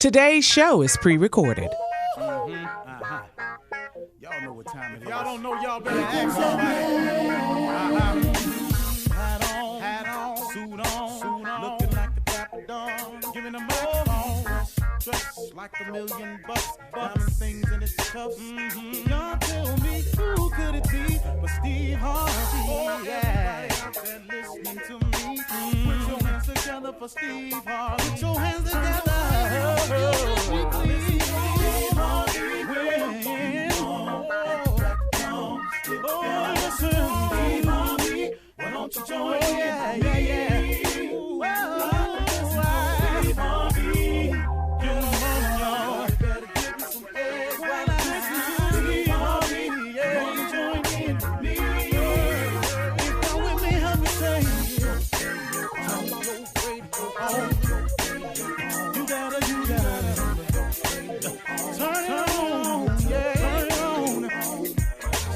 Today's show is pre-recorded. Y'all know what time it is. Y'all don't know, y'all better ask somebody. Hat on, suit on, looking like a dapper dog, giving them microphone, dressed like $1,000,000, diamond things in its cuffs. Y'all tell me who could it be but Steve Harvey? Everybody out there listening to me, put your hands together for Steve Harvey. Put your hands together. Why don't you join me? Steve Harvey. Get them on, y'all. Better give me some eggs while I listen to Steve Harvey. Why don't you join in with me? If you're with me, help me say, turn your radio on. You gotta turn it on, yeah. Turn it on.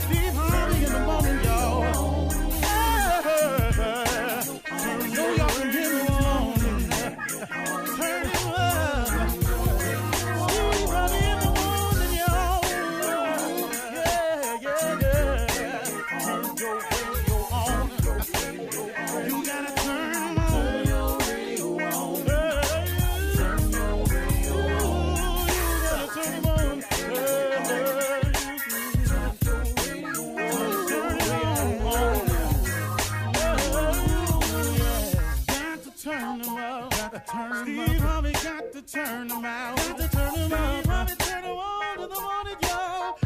Steve Harvey in the morning, y'all. Know y'all can hear me on. Turn it up. Steve Harvey in the morning, y'all. Yeah. Turn your radio on. You gotta turn your radio on. Turn your radio on. You gotta turn them on. Steve Harvey got to turn them out. Got to turn them out. Harvey turn them on to the morning, y'all.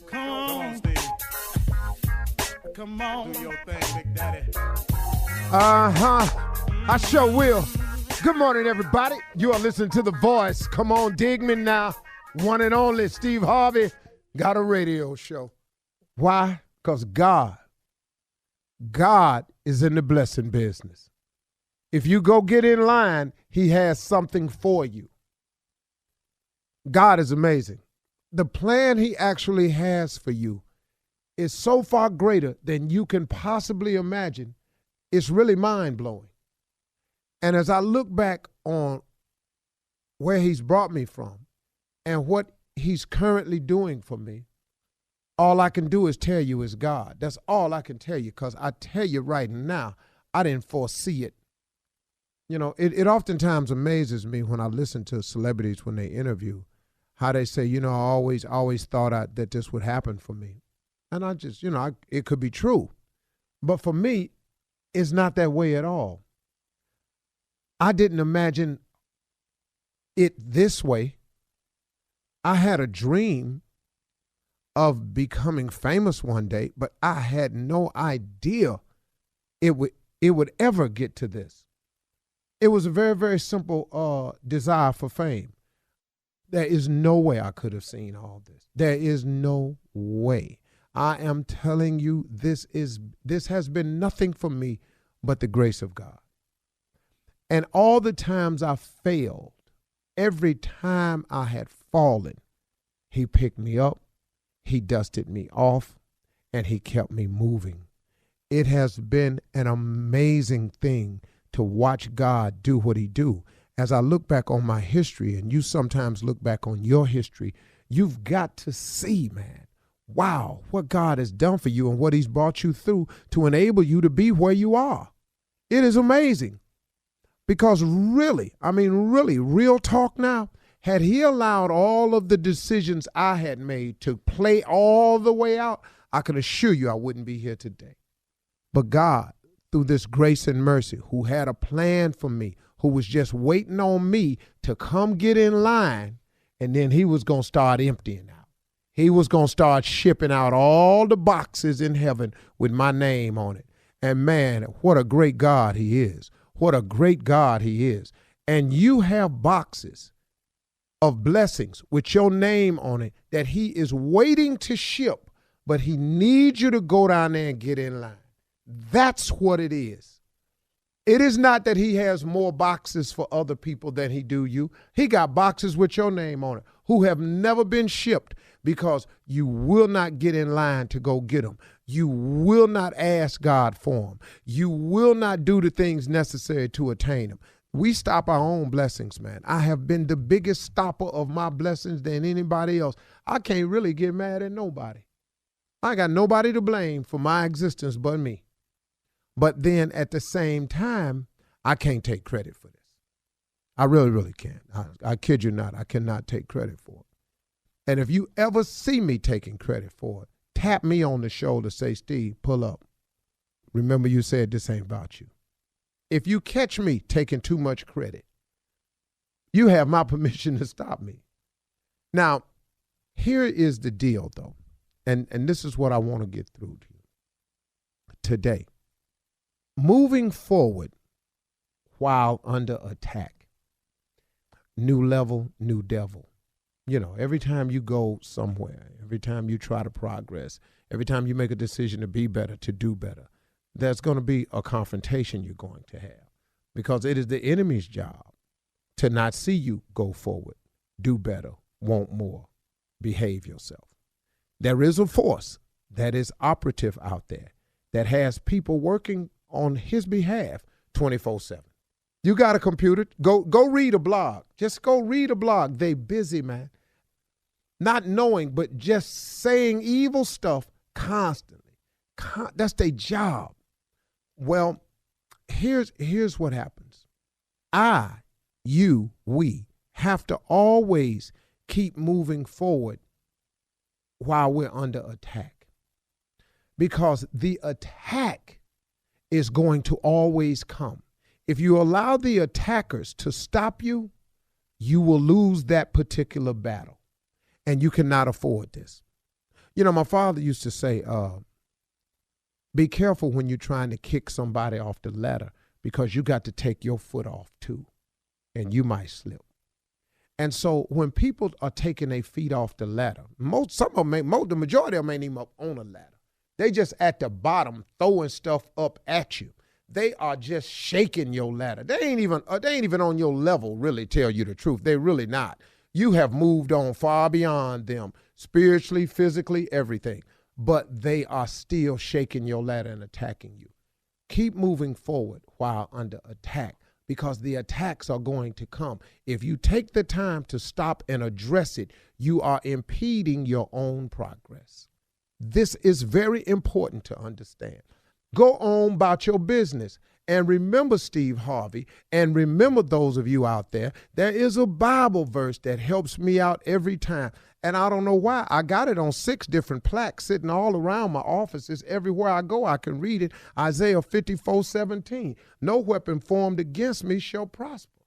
Come on, Steve. Come on. Do your thing, Big Daddy. I sure will. Good morning, everybody. You are listening to The Voice. Come on, dig me now. One and only Steve Harvey got a radio show. Why? Because God is in the blessing business. If you go get in line, he has something for you. God is amazing. The plan he actually has for you is so far greater than you can possibly imagine. It's really mind-blowing. And as I look back on where he's brought me from and what he's currently doing for me, all I can do is tell you is God. That's all I can tell you, because I tell you right now, I didn't foresee it. You know, it oftentimes amazes me when I listen to celebrities when they interview, how they say, you know, I always thought that this would happen for me. And I just, you know, it could be true. But for me, it's not that way at all. I didn't imagine it this way. I had a dream of becoming famous one day, but I had no idea it would ever get to this. It was a very, very simple desire for fame. There is no way I could have seen all this. There is no way. I am telling you, this has been nothing for me but the grace of God. And all the times I failed, every time I had fallen, he picked me up. He dusted me off, and he kept me moving. It has been an amazing thing to watch God do what he do. As I look back on my history, and you sometimes look back on your history, you've got to see, man, wow, what God has done for you and what he's brought you through to enable you to be where you are. It is amazing. Because really, real talk now, had he allowed all of the decisions I had made to play all the way out, I can assure you I wouldn't be here today. But God, through this grace and mercy, who had a plan for me, who was just waiting on me to come get in line, and then he was going to start emptying out. He was going to start shipping out all the boxes in heaven with my name on it. And man, what a great God he is. What a great God he is. And you have boxes of blessings with your name on it that he is waiting to ship, but he needs you to go down there and get in line. That's what it is. It is not that he has more boxes for other people than he do you. He got boxes with your name on it who have never been shipped because you will not get in line to go get them. You will not ask God for them. You will not do the things necessary to attain them. We stop our own blessings, man. I have been the biggest stopper of my blessings than anybody else. I can't really get mad at nobody. I got nobody to blame for my existence but me. But then at the same time, I can't take credit for this. I really, really can't. I kid you not. I cannot take credit for it. And if you ever see me taking credit for it, tap me on the shoulder, say, Steve, pull up. Remember you said this ain't about you. If you catch me taking too much credit, you have my permission to stop me. Now, here is the deal, though, and this is what I want to get through to you today. Moving forward while under attack, new level, new devil. You know, every time you go somewhere, every time you try to progress, every time you make a decision to be better, to do better, there's going to be a confrontation you're going to have, because it is the enemy's job to not see you go forward, do better, want more, behave yourself. There is a force that is operative out there that has people working on his behalf 24/7. You got a computer, go read a blog. Just go read a blog. They busy, man. Not knowing, but just saying evil stuff constantly. That's their job. Well, here's what happens. We have to always keep moving forward while we're under attack, because the attack is going to always come. If you allow the attackers to stop you, you will lose that particular battle, and you cannot afford this. You know, my father used to say, be careful when you're trying to kick somebody off the ladder, because you got to take your foot off too, and you might slip. And so when people are taking their feet off the ladder, the majority of them ain't even up on a ladder. They just at the bottom throwing stuff up at you. They are just shaking your ladder. They ain't even on your level, really, tell you the truth. They're really not. You have moved on far beyond them, spiritually, physically, everything. But they are still shaking your ladder and attacking you. Keep moving forward while under attack, because the attacks are going to come. If you take the time to stop and address it, you are impeding your own progress. This is very important to understand. Go on about your business. And remember, Steve Harvey, and remember those of you out there, there is a Bible verse that helps me out every time. And I don't know why. I got it on 6 different plaques sitting all around my offices. Everywhere I go, I can read it. Isaiah 54:17. No weapon formed against me shall prosper.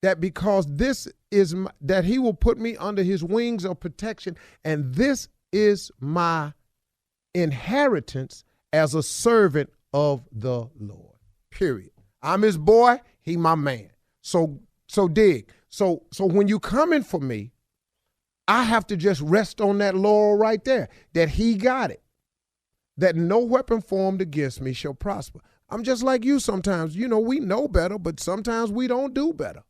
That because this is that he will put me under his wings of protection, and this is my inheritance as a servant of the Lord. Period. I'm his boy, he my man. So dig. So when you coming for me, I have to just rest on that laurel right there, that he got it, that no weapon formed against me shall prosper. I'm just like you sometimes. You know, we know better, but sometimes we don't do better.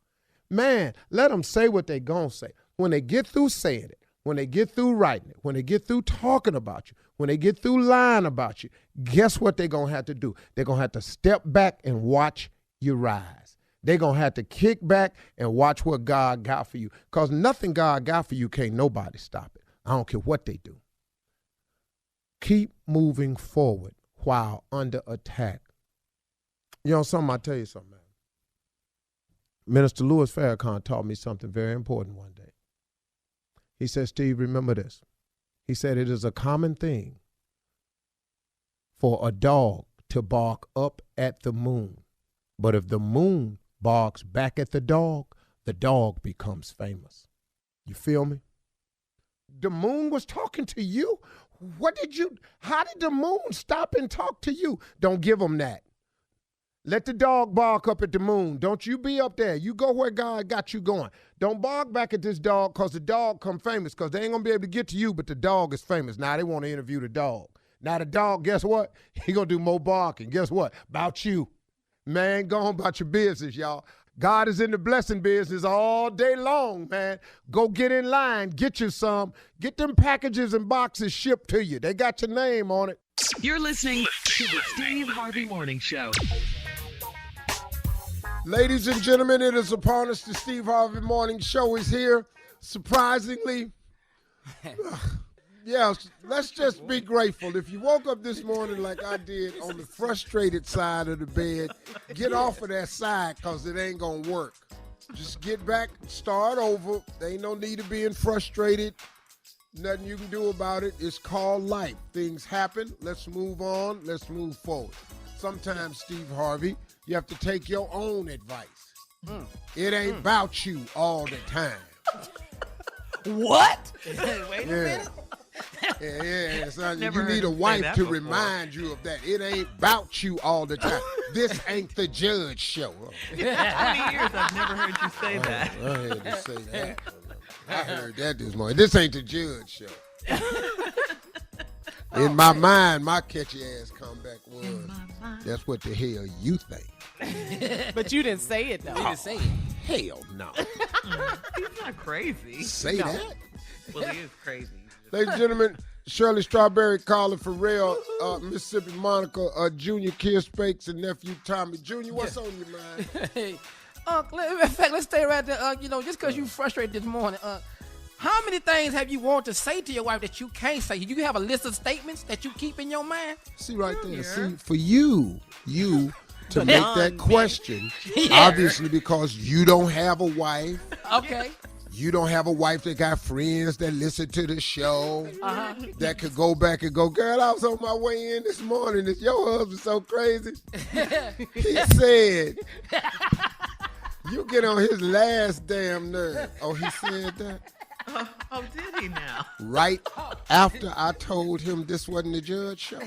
Man, let them say what they gonna say. When they get through saying it, when they get through writing it, when they get through talking about you, when they get through lying about you, guess what they're gonna have to do? They're gonna have to step back and watch you rise. They're going to have to kick back and watch what God got for you, because nothing God got for you can't nobody stop it. I don't care what they do. Keep moving forward while under attack. You know something, I'll tell you something, man. Minister Louis Farrakhan taught me something very important one day. He said, Steve, remember this. He said, it is a common thing for a dog to bark up at the moon. But if the moon barks back at the dog becomes famous. You feel me? The moon was talking to you. How did the moon stop and talk to you? Don't give them that. Let the dog bark up at the moon. Don't you be up there. You go where God got you going. Don't bark back at this dog, because the dog come famous, because they ain't going to be able to get to you, but the dog is famous. Now they want to interview the dog. Now the dog, guess what? He going to do more barking. Guess what? About you. Man, go on about your business, y'all. God is in the blessing business all day long, man. Go get in line, get you some. Get them packages and boxes shipped to you. They got your name on it. You're listening to the Steve Harvey Morning Show. Ladies and gentlemen, it is upon us. The Steve Harvey Morning Show is here. Surprisingly, let's just be grateful. If you woke up this morning like I did on the frustrated side of the bed, get off of that side because it ain't going to work. Just get back, start over. There ain't no need of being frustrated. Nothing you can do about it. It's called life. Things happen. Let's move on. Let's move forward. Sometimes, Steve Harvey, you have to take your own advice. It ain't about you all the time. What? Wait a minute. Yeah. So you need a wife to remind you of that. It ain't about you all the time. This ain't the Judge Show. 20 years, I've never heard you say that. I had to say that. I heard that this morning. This ain't the Judge Show. In my mind, my catchy ass comeback was, that's what the hell you think. But you didn't say it, though. You didn't say it. Hell no. He's not crazy. Say that. Well, he is crazy. Ladies and gentlemen, Shirley Strawberry, Carla Farrell, Mississippi Monica, Junior Kier Spakes, and nephew Tommy. Junior, what's on your mind? Hey, in fact, let's stay right there. Just because you frustrated this morning, how many things have you wanted to say to your wife that you can't say? You have a list of statements that you keep in your mind? See right there. See, for you to make that question, obviously because you don't have a wife. Okay. You don't have a wife that got friends that listen to the show that could go back and go, girl, I was on my way in this morning. Is your husband so crazy? He said, you get on his last damn nerve. Oh, he said that? Oh, did he now? Right after I told him this wasn't the Judge Show.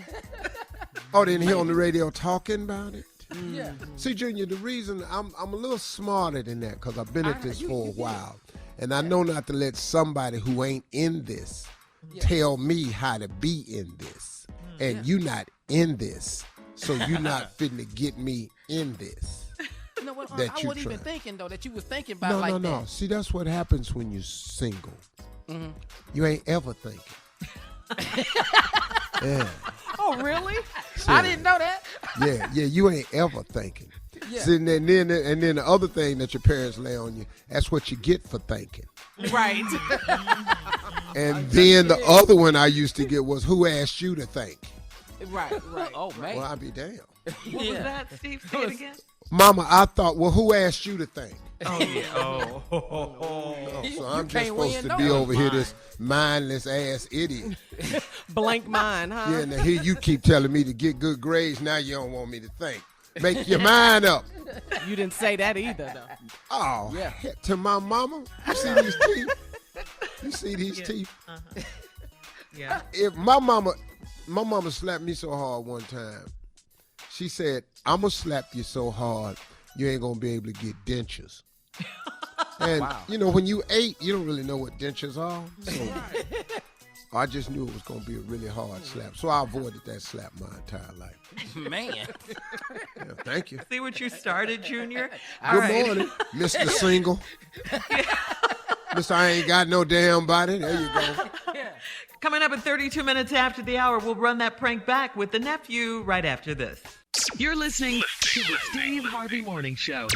Oh, then he on the radio talking about it? Yeah. See, Junior, the reason I'm a little smarter than that because I've been at this for a while. And I know not to let somebody who ain't in this tell me how to be in this. And you not in this, so you not fitting to get me in this. You know what? That I you wasn't even trying. thinking, though, that you was thinking about like that. No. See, that's what happens when you're single. You ain't ever thinking. Yeah. Oh, really? I didn't know that. Yeah, you ain't ever thinking. Yeah. See, and then the other thing that your parents lay on you, that's what you get for thinking. Right. And then the other one I used to get was, who asked you to think? Right. Oh, man. Well, I'd be damned. What was that, Steve? Say it again. Mama, I thought, well, who asked you to think? Oh, yeah. So I'm just can't supposed win, to no. be over here, this mindless ass idiot. Blank mind, huh? Yeah, now here you keep telling me to get good grades. Now you don't want me to think. Make your mind up. You didn't say that either, though. Oh, Yeah. heck, to my mama, you see these teeth? You see these teeth? Yeah. If my mama slapped me so hard one time, she said, I'm going to slap you so hard, you ain't going to be able to get dentures. And, you know, when you 8, you don't really know what dentures are. So I just knew it was going to be a really hard slap. So I avoided that slap my entire life. Man. Yeah, thank you. See what you started, Junior? Good morning, Mr. Single. Mr. I ain't got no damn body. There you go. Coming up at 32 minutes after the hour, we'll run that prank back with the nephew right after this. You're listening to the Steve Harvey Morning Show.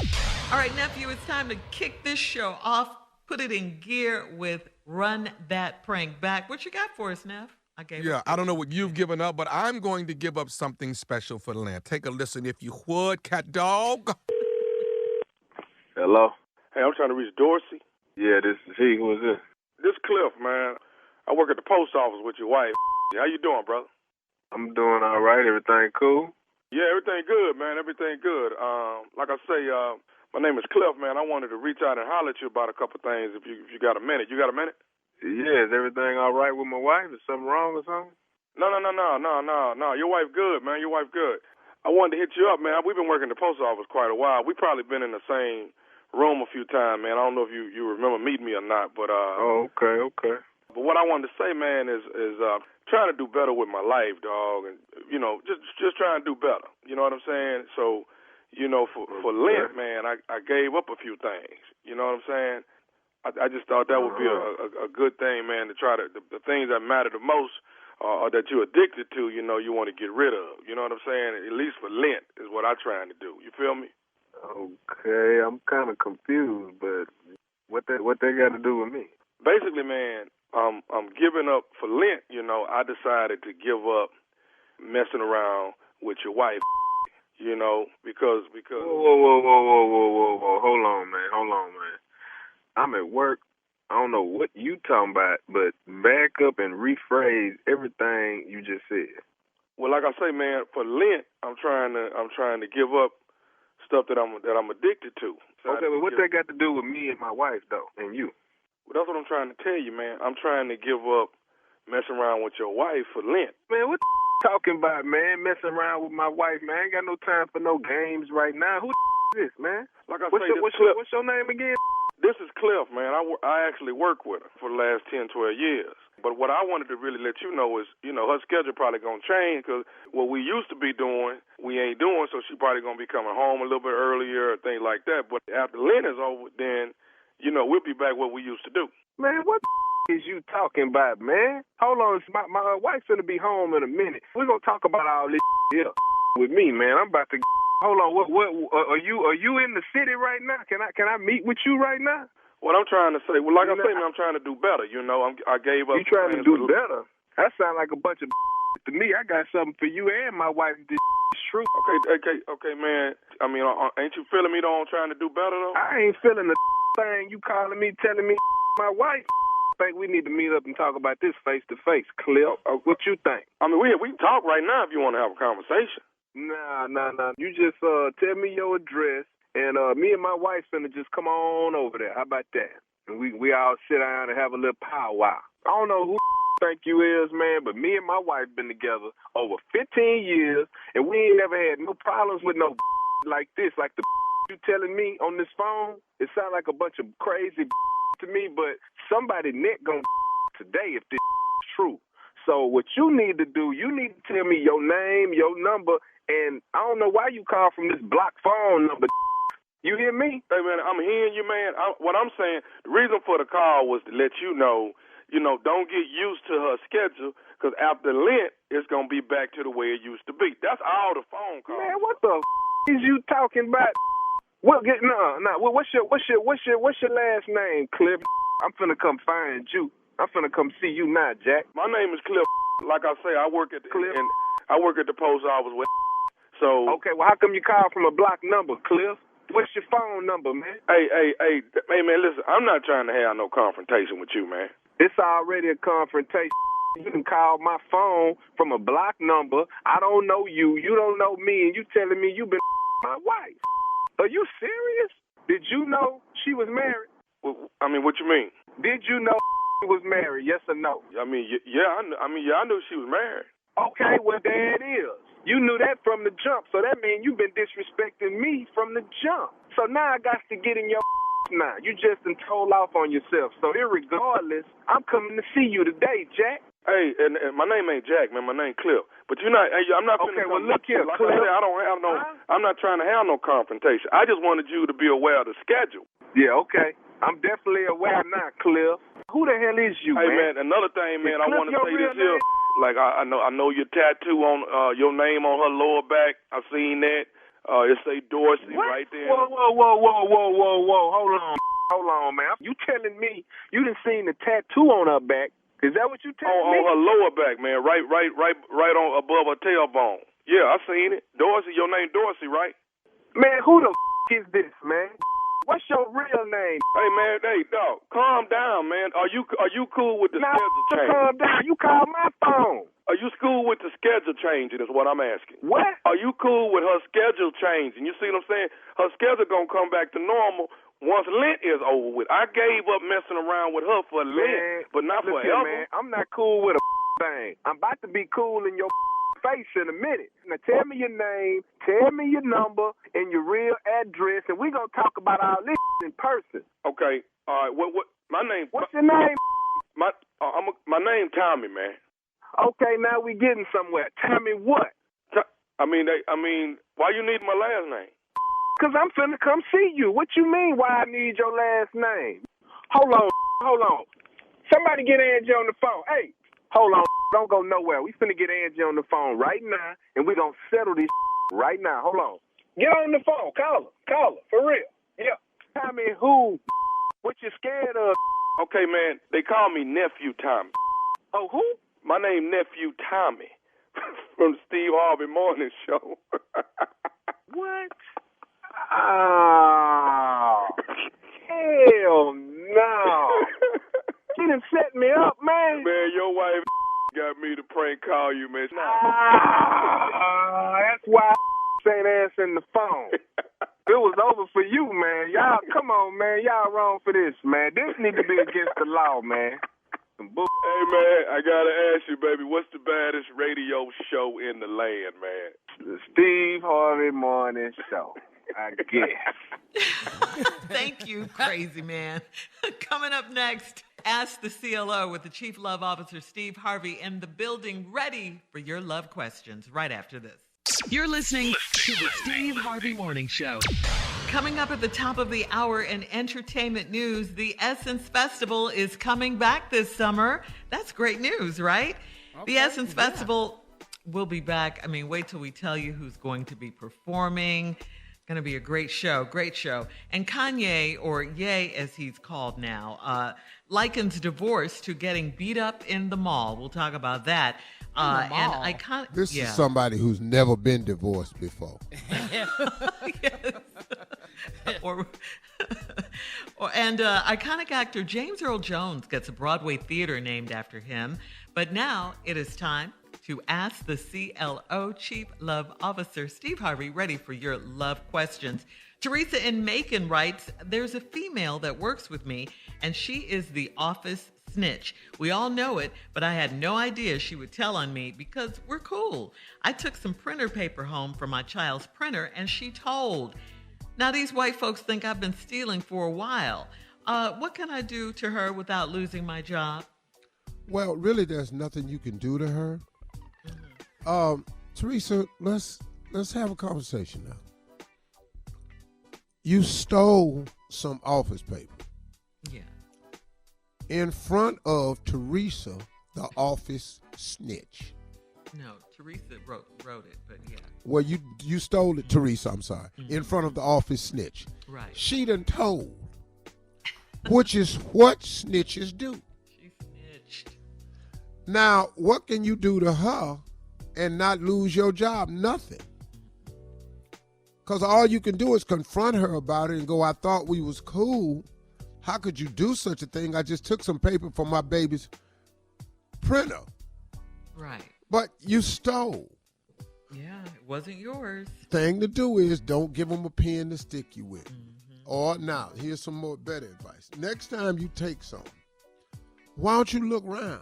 All right, nephew, it's time to kick this show off, put it in gear with Run That Prank Back. What you got for us, Neff? Yeah, I don't know what you've given up, but I'm going to give up something special for the land. Take a listen if you would, cat dog. Hello? Hey, I'm trying to reach Dorsey. Yeah, this is he. Who is this? This Cliff, man. I work at the post office with your wife. How you doing, brother? I'm doing all right. Everything cool? Yeah, everything good, man. Everything good. Like I say, my name is Cliff, man. I wanted to reach out and holler at you about a couple things if you got a minute. You got a minute? Yeah, is everything all right with my wife? Is something wrong or something? No. Your wife good, man. Your wife good. I wanted to hit you up, man. We've been working at the post office quite a while. We probably been in the same room a few times, man. I don't know if you remember meeting me or not, but Oh, okay. But what I wanted to say, man, is trying to do better with my life, dog, and just trying to do better. You know what I'm saying? So, for Lent, man, I gave up a few things. You know what I'm saying? I just thought that would be a good thing, man, to try to the things that matter the most or that you're addicted to, you want to get rid of. You know what I'm saying? At least for Lent is what I'm trying to do. You feel me? Okay, I'm kind of confused, but what they got to do with me? Basically, man, I'm giving up for Lent. I decided to give up messing around with your wife. Because. Whoa! Hold on, man. I'm at work. I don't know what you talking about, but back up and rephrase everything you just said. Well, like I say, man, for Lent, I'm trying to give up stuff that I'm addicted to. So okay, but what that got to do with me and my wife, though, and you? Well, that's what I'm trying to tell you, man. I'm trying to give up messing around with your wife for Lent. Man, what the talking about, man? Messing around with my wife, man. I ain't got no time for no games right now. Who is this, man? Like I what's your name again? This is Cliff, man. I actually work with her for the last 10, 12 years. But what I wanted to really let you know is, her schedule probably going to change because what we used to be doing, we ain't doing, so she probably going to be coming home a little bit earlier or things like that. But after Lent is over, then, we'll be back what we used to do. Man, what is you talking about, man? Hold on. My wife's going to be home in a minute. We're going to talk about all this here with me, man. I'm about to... Hold on, what are you in the city right now? Can I meet with you right now? What I'm trying to say, like I say, man, I'm trying to do better. I gave up. You trying to do better? That sounds like a bunch of to me. I got something for you and my wife. This is true. Okay, man. I mean, ain't you feeling me though? I'm trying to do better though. I ain't feeling the thing. You calling me, telling me my wife. I think we need to meet up and talk about this face to face, Cliff. What you think? I mean, we can talk right now if you want to have a conversation. Nah. You just tell me your address, and me and my wife finna just come on over there. How about that? And we all sit down and have a little powwow. I don't know who think you is, man, but me and my wife been together over 15 years, and we ain't never had no problems with no like this. Like the you telling me on this phone, it sound like a bunch of crazy to me, but somebody neck gonna today if this is true. So what you need to do, you need to tell me your name, your number, and I don't know why you call from this block phone number. You hear me? Hey, man, I'm hearing you, man. What I'm saying, the reason for the call was to let you know, don't get used to her schedule, because after Lent, it's going to be back to the way it used to be. That's all the phone call. Man, what the is you talking about? What's your last name, Cliff? I'm finna come find you. I'm finna come see you now, Jack. My name is Cliff. Like I say, I work at the post office with. So okay, well, how come you call from a block number, Cliff? What's your phone number, man? Hey, man, listen, I'm not trying to have no confrontation with you, man. It's already a confrontation. You can call my phone from a block number. I don't know you. You don't know me, and you telling me you been my wife. Are you serious? Did you know she was married? Well, I mean, what you mean? Did you know she was married? Yes or no? I mean, yeah, I knew she was married. Okay, well, there it is. You knew that from the jump, so that means you've been disrespecting me from the jump. So now I got to get in your now. You just done told off on yourself. So irregardless, I'm coming to see you today, Jack. Hey, and my name ain't Jack, man. My name Cliff. But you're not. I'm not. Okay, well look here, like Cliff. I said, I don't have no. I'm not trying to have no confrontation. I just wanted you to be aware of the schedule. Yeah, okay. I'm definitely aware now, Cliff. Who the hell is you, man? Hey, man, another thing, man. I want to say this name? here. Like I know your tattoo on your name on her lower back. I seen that. It say Dorsey right there. Whoa! Hold on, man. You telling me you done seen the tattoo on her back? Is that what you telling me? On her lower back, man. Right on above her tailbone. Yeah, I seen it. Dorsey, your name Dorsey, right? Man, who the is this, man? What's your real name? Hey, man, dog, calm down, man. Are you cool with the schedule change? Calm down. You call my phone. Are you cool with the schedule changing is what I'm asking. What? Are you cool with her schedule changing? You see what I'm saying? Her schedule going to come back to normal once Lent is over with. I gave up messing around with her for Lent, but not forever. Here, man, I'm not cool with a thing. I'm about to be cool in your face in a minute. Now tell me your name, tell me your number, and your real address, and we're going to talk about all this in person. Okay. All right. What? My name. What's your name? My name Tommy, man. Okay, now we getting somewhere. Tell me what? I mean, why you need my last name? Because I'm finna come see you. What you mean why I need your last name? Hold on. Somebody get Angie on the phone. Hey, hold on. Don't go nowhere. We finna get Angie on the phone right now, and we gonna settle this right now. Hold on. Get on the phone. Call her. For real. Yeah. Tell me who, what you scared of. Okay, man, they call me Nephew Tommy. Oh, who? My name Nephew Tommy from the Steve Harvey Morning Show. What? Oh, hell no. She done set me up, man. Man, your wife got me to prank call you, man. That's why ain't answering the phone. It was over for you, man. Y'all, come on, man. Y'all wrong for this, man. This need to be against the law, man. Hey, man, I gotta ask you, baby, what's the baddest radio show in the land, man? The Steve Harvey Morning Show, I guess. Thank you, crazy man. Coming up next, Ask the CLO with the Chief Love Officer, Steve Harvey, in the building, ready for your love questions right after this. You're listening to the Steve Harvey Morning Show. Coming up at the top of the hour in entertainment news, the Essence Festival is coming back this summer. That's great news, right? Okay, the Essence Festival will be back. I mean, wait till we tell you who's going to be performing. Going to be a great show. And Kanye, or Ye as he's called now, likens divorce to getting beat up in the mall. We'll talk about that. This is somebody who's never been divorced before. Yes. And iconic actor James Earl Jones gets a Broadway theater named after him. But now it is time to ask the CLO Chief Love Officer, Steve Harvey, ready for your love questions. Teresa in Macon writes, there's a female that works with me, and she is the office snitch. We all know it, but I had no idea she would tell on me because we're cool. I took some printer paper home from my child's printer, and she told. Now, these white folks think I've been stealing for a while. What can I do to her without losing my job? Well, really, there's nothing you can do to her. Teresa, let's have a conversation now. You stole some office paper. Yeah. In front of Teresa, the office snitch. No, Teresa wrote it, but yeah. Well, you stole it, Teresa, I'm sorry, in front of the office snitch. Right. She done told, which is what snitches do. She snitched. Now, what can you do to her and not lose your job? Nothing. Because all you can do is confront her about it and go, I thought we was cool. How could you do such a thing? I just took some paper from my baby's printer. Right. But you stole. Yeah, it wasn't yours. Thing to do is don't give them a pen to stick you with. Or now, here's some more better advice. Next time you take something, why don't you look around?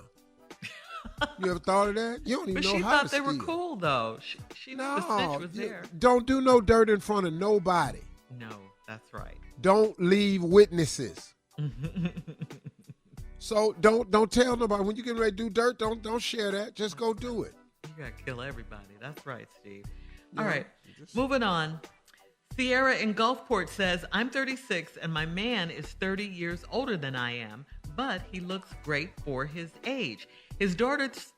You ever thought of that? You don't even know how to steal. But she thought they were cool, though. The snitch was there. Don't do no dirt in front of nobody. No, that's right. Don't leave witnesses. So don't tell nobody. When you get ready to do dirt, don't share that. Just go do it. You got to kill everybody. That's right, Steve. All right, moving on. Sierra in Gulfport says, I'm 36 and my man is 30 years older than I am, but he looks great for his age. His daughters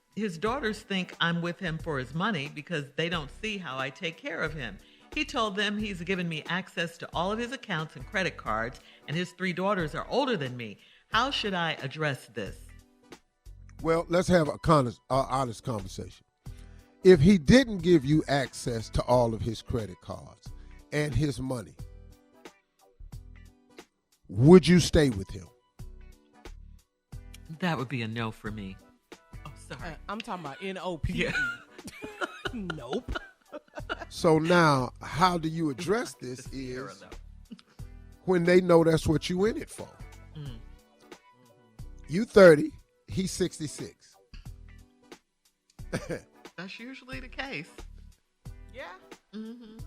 think I'm with him for his money because they don't see how I take care of him. He told them he's given me access to all of his accounts and credit cards, and his 3 daughters are older than me. How should I address this? Well, let's have a honest conversation. If he didn't give you access to all of his credit cards and his money, would you stay with him? That would be a no for me. Oh, sorry. I'm talking about NOPE. Yeah. Nope. So now, how do you address this is when they know that's what you in it for. You 30, he's 66. That's usually the case. Yeah. Mm-hmm.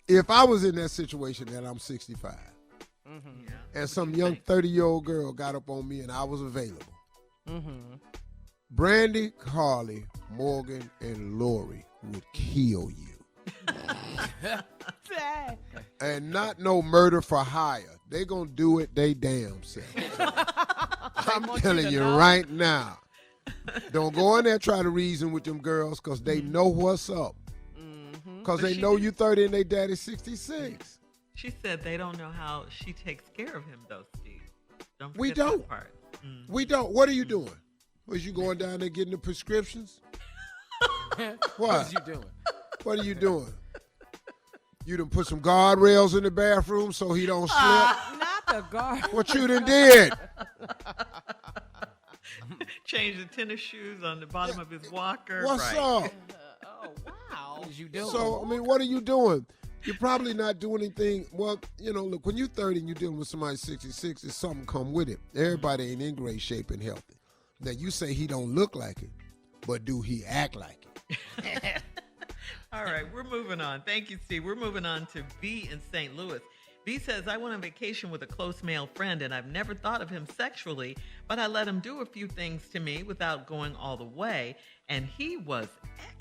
If I was in that situation and I'm 65, Yeah. and some young 30-year-old girl got up on me and I was available, Brandy, Carly, Morgan, and Lori would kill you. And not no murder for hire. They gonna do it they damn self. I'm telling you right now. Don't go in there try to reason with them girls because they know what's up. Because they know you 30 and they daddy 66. She said they don't know how she takes care of him, though, Steve. We don't. That part. We don't. What are you doing? Was you going down there getting the prescriptions? What? is you doing? What are you doing? You done put some guardrails in the bathroom so he don't slip? Not the guard. What you done did? Change the tennis shoes on the bottom of his walker. What's right. up? Oh, wow. What is you doing? So, I mean, what are you doing? You're probably not doing anything. Well, you know, look, when you're 30 and you're dealing with somebody 66, there's something come with it. Everybody ain't in great shape and healthy. Now, you say he don't look like it, but do he act like it? All right, we're moving on. Thank you, Steve. We're moving on to V in St. Louis. V says, I went on vacation with a close male friend, and I've never thought of him sexually, but I let him do a few things to me without going all the way, and he was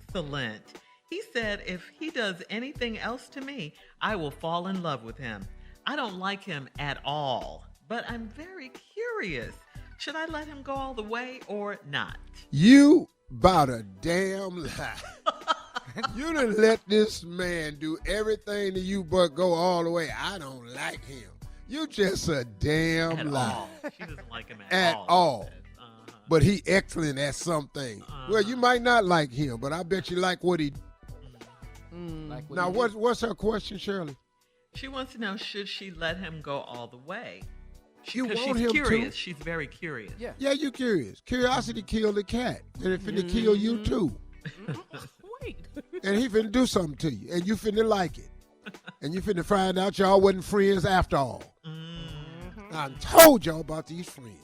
excellent. He said, if he does anything else to me, I will fall in love with him. I don't like him at all, but I'm very curious. Should I let him go all the way or not? You about a damn lie. You done let this man do everything to you but go all the way. I don't like him. You just a damn At lie. all. She doesn't like him At all. But he excellent at something. Well, you might not like him, but I bet you like what he. Like what Now, he did. what's her question, Shirley? She wants to know, should she let him go all the way? You Because want she's him curious. to? She's very curious. Yeah. Yeah, you curious. Curiosity killed the cat, and it finna kill you too. Wait. And he finna do something to you, and you finna like it, and you finna find out y'all wasn't friends after all. I told y'all about these friends.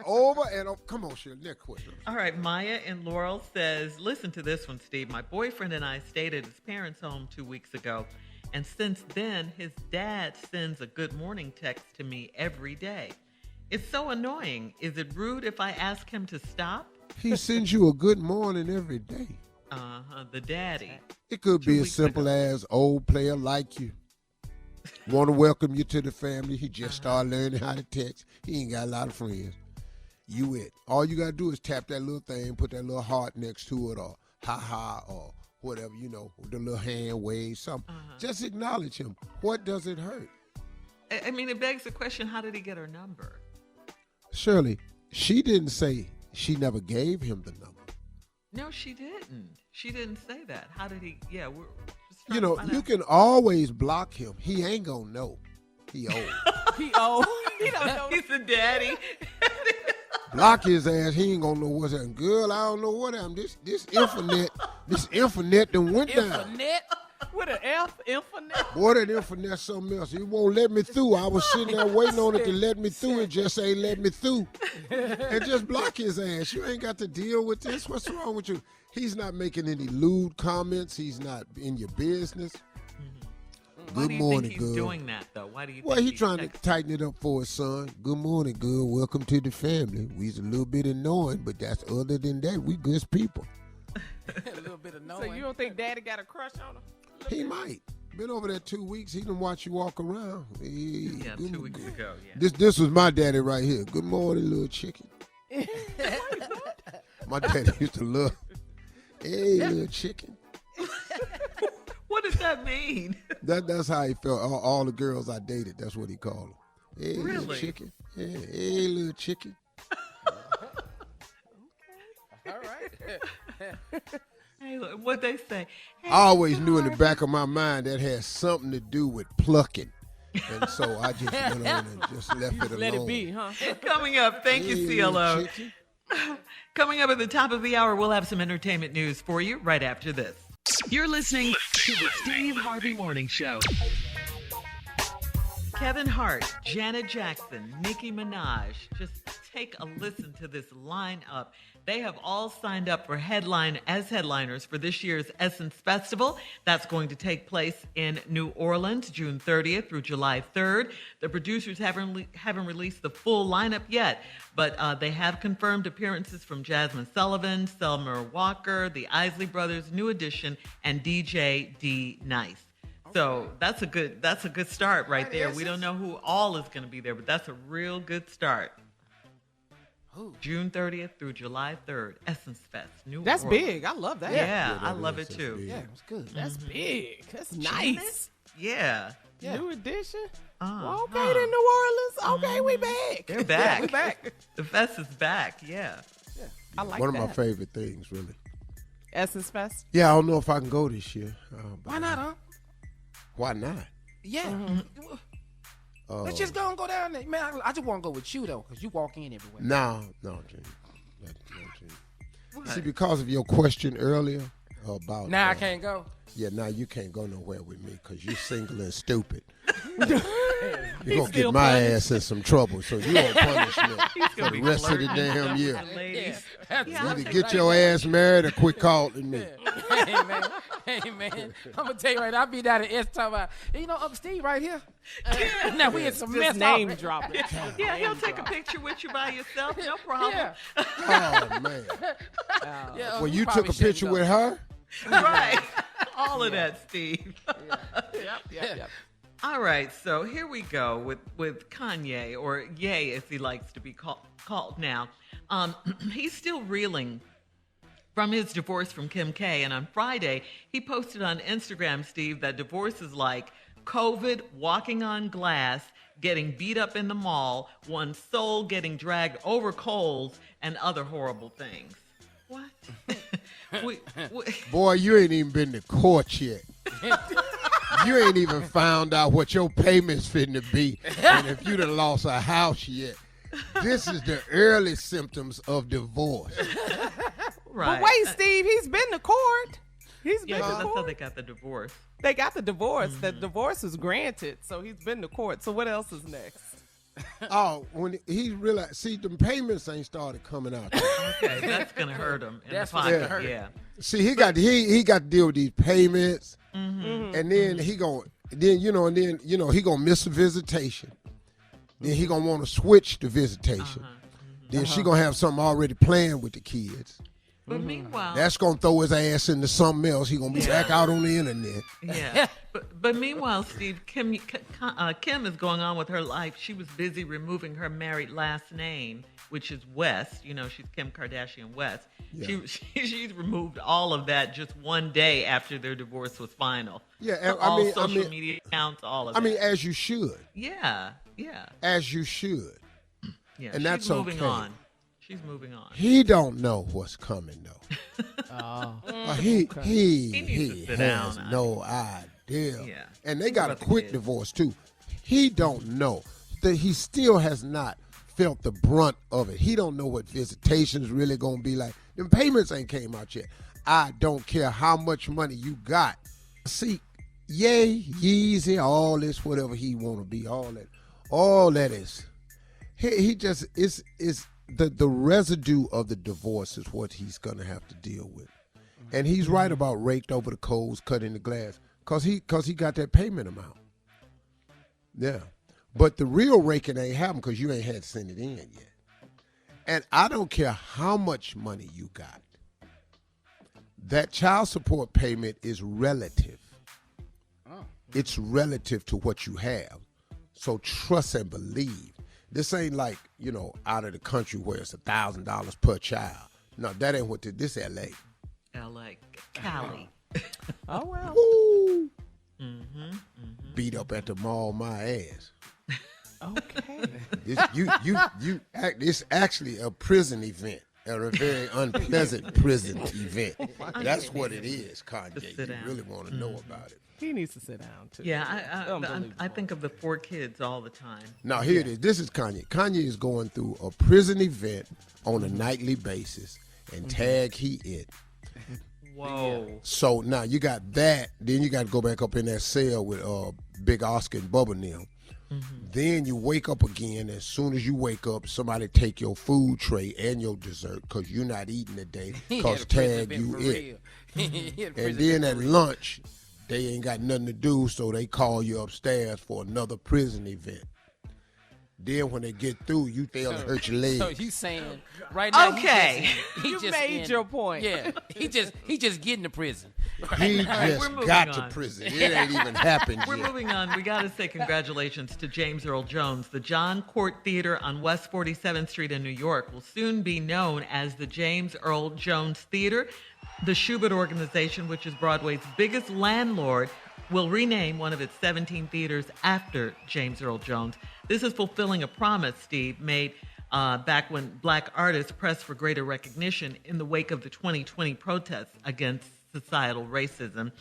Over and over. Come on, Shirley. Next question. All right, Maya in Laurel says, listen to this one, Steve. My boyfriend and I stayed at his parents' home 2 weeks ago, and since then, his dad sends a good morning text to me every day. It's so annoying. Is it rude if I ask him to stop? He sends you a good morning every day. The daddy. It could 2 be as weeks simple ago. as old player like you. Want to welcome you to the family. He just started learning how to text. He ain't got a lot of friends. You it. All you got to do is tap that little thing, put that little heart next to it, or ha-ha, or whatever, you know, the little hand wave, something. Just acknowledge him. What does it hurt? I mean, it begs the question, how did he get her number? Shirley, she didn't say she never gave him the number. No, she didn't. She didn't say that. How did he? Yeah, we're just You trying to know, find you out. can always block him. He ain't going to know. He old. He old. He don't know. He's the daddy. Block his ass. He ain't gonna know what's happening. Girl, I don't know what happened. This infinite done went down. Infinite. With an F, infinite. Boy, that infinite something else. He won't let me through. I was sitting there waiting on it to let me through. It just ain't let me through. And just block his ass. You ain't got to deal with this. What's wrong with you? He's not making any lewd comments. He's not in your business. Why Good do you morning, think he's girl. doing that, though? Why do you Well, think he he's trying to texting? tighten it up for his son. Good morning, girl. Welcome to the family. We's a little bit annoying, but that's other than that, we good people. A little bit of So knowing. you don't think Daddy got a crush on her? He might. Been over there 2 weeks. He done watch you walk around. Hey, Yeah, good 2 weeks ago. Yeah. This was my daddy right here. Good morning, little chicken. My daddy used to love. Hey, little chicken. What does that mean? That's how he felt. All the girls I dated, that's what he called them. Hey, little Really? chicken. Hey, little chicken. All right. Hey, look, what they say? Hey, I always Mr. knew in the Harvey. back of my mind that had something to do with plucking. And so I just went on and just left it alone. Let it be, huh? Coming up, thank you, Hey, little CLO. chicken. Coming up at the top of the hour, we'll have some entertainment news for you right after this. You're listening to the Steve Harvey Morning Show. Kevin Hart, Janet Jackson, Nicki Minaj. Just take a listen to this lineup. They have all signed up for headliners for this year's Essence Festival. That's going to take place in New Orleans, June 30th through July 3rd. The producers haven't released the full lineup yet, but they have confirmed appearances from Jasmine Sullivan, Selma Walker, the Isley Brothers, New Edition, and DJ D Nice. So that's a good start right there. We don't know who all is going to be there, but that's a real good start. June 30th through July 3rd, Essence Fest, New That's Orleans. big. I love that. Yeah, I love it too. Yeah, it's good. That's big. That's nice. Yeah. New edition. Uh-huh. Okay, then New Orleans. Okay, we back. They're back. We back. The fest is back. Yeah. I like One that. of my favorite things, really. Essence Fest. Yeah, I don't know if I can go this year. Why not, huh? Why not? Yeah. Let's just go and go down there. Man, I just want to go with you, though, because you walk in everywhere. No, Gene. See, because of your question earlier about... Now I can't go. Yeah, now you can't go nowhere with me because you're single and stupid. You're going to get my ass in some trouble, so you on punishment for the rest of the damn year. Either get your ass married or quit calling me. Hey, man. I'm going to tell you right now, I'll be down at S talking about, you know, Uncle Steve right here. Now we in some mess. Name dropping. Yeah, he'll take a picture with you by yourself. No problem. Yeah. Oh, man. Yeah, Well, you probably took a picture shouldn't with her? Right. All of that, Steve. Yep. All right, so here we go with Kanye, or Ye as he likes to be called now. He's still reeling from his divorce from Kim K. And on Friday, he posted on Instagram, Steve, that divorce is like COVID, walking on glass, getting beat up in the mall, one's soul getting dragged over coals, and other horrible things. What? Boy, you ain't even been to court yet. You ain't even found out what your payment's finna be and if you done lost a house yet. This is the early symptoms of divorce. Right. But wait, Steve, he's been to court. He's been Yeah, to because that's how court. they got the divorce. They got the divorce. The divorce was granted, so he's been to court. So what else is next? Oh, when he realized, see, the payments ain't started coming out yet. Okay, that's gonna hurt him in That's the what's pocket. gonna hurt. Yeah. See, he got to deal with these payments, and then he gonna miss a visitation. Then he gonna want to switch the visitation. Then she gonna have something already planned with the kids. But meanwhile, That's gonna throw his ass into something else. He gonna be back out on the internet. yeah. But meanwhile, Steve, Kim is going on with her life. She was busy removing her married last name, which is West. You know, she's Kim Kardashian West. Yeah. She's removed all of that just one day after their divorce was final. Yeah, All social media accounts, all of that. I mean, as you should. Yeah. As you should. Yeah, And that's she's moving okay. on. She's moving on. He don't know what's coming though. He needs to sit has down. no idea. Yeah. And they got a about the quick kids? divorce too. He don't know that he still has not felt the brunt of it. He don't know what visitation's really gonna be like. Them payments ain't came out yet. I don't care how much money you got. See, yay, Yeezy, all this, whatever he wanna be, all that is. He just is the residue of the divorce is what he's gonna have to deal with. And he's right about raked over the coals, cutting the glass, cause he got that payment amount. Yeah. But the real raking ain't happened because you ain't had to send it in yet. And I don't care how much money you got. That child support payment is relative. It's relative to what you have. So trust and believe. This ain't like, out of the country where it's $1,000 per child. No, that ain't what this L.A. L.A. Cali. Oh, well. Woo. Beat up at the mall, my ass. Okay. It's actually a prison event, or a very unpleasant prison event. That's what it is, Kanye. sit You down. really want to know about it. He needs to sit down, too. Yeah, Unbelievable. I think of the 4 kids all the time. Now, here it is. This is Kanye. Kanye is going through a prison event on a nightly basis, and tag he it. Whoa. So now you got that. Then you got to go back up in that cell with Big Oscar and Bubba Nim. Then you wake up again. As soon as you wake up, somebody take your food tray and your dessert because you're not eating today because tag you in. And then at lunch, they ain't got nothing to do, so they call you upstairs for another prison event. Then when they get through, they'll hurt your legs. So you saying right now? Okay, you made your point. Yeah, he just getting to prison. He just got to prison. It ain't even happened We're yet. moving on. We got to say congratulations to James Earl Jones. The John Court Theater on West 47th Street in New York will soon be known as the James Earl Jones Theater. The Schubert Organization, which is Broadway's biggest landlord, will rename one of its 17 theaters after James Earl Jones. This is fulfilling a promise Steve made back when black artists pressed for greater recognition in the wake of the 2020 protests against societal racism.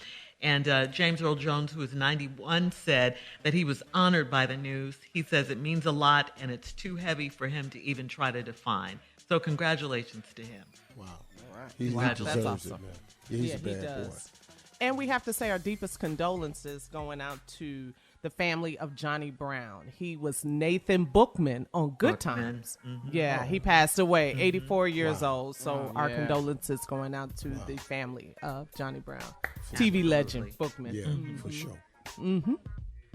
And James Earl Jones, who is 91, said that he was honored by the news. He says it means a lot and it's too heavy for him to even try to define. So congratulations to him. Wow. He deserves That's awesome. it, man. He's a he bad does. boy. And we have to say our deepest condolences going out to the family of Johnny Brown. He was Nathan Bookman on Good Times. Yeah, he passed away, 84 years old. So our condolences going out to the family of Johnny Brown. TV legend Bookman. Yeah, for sure.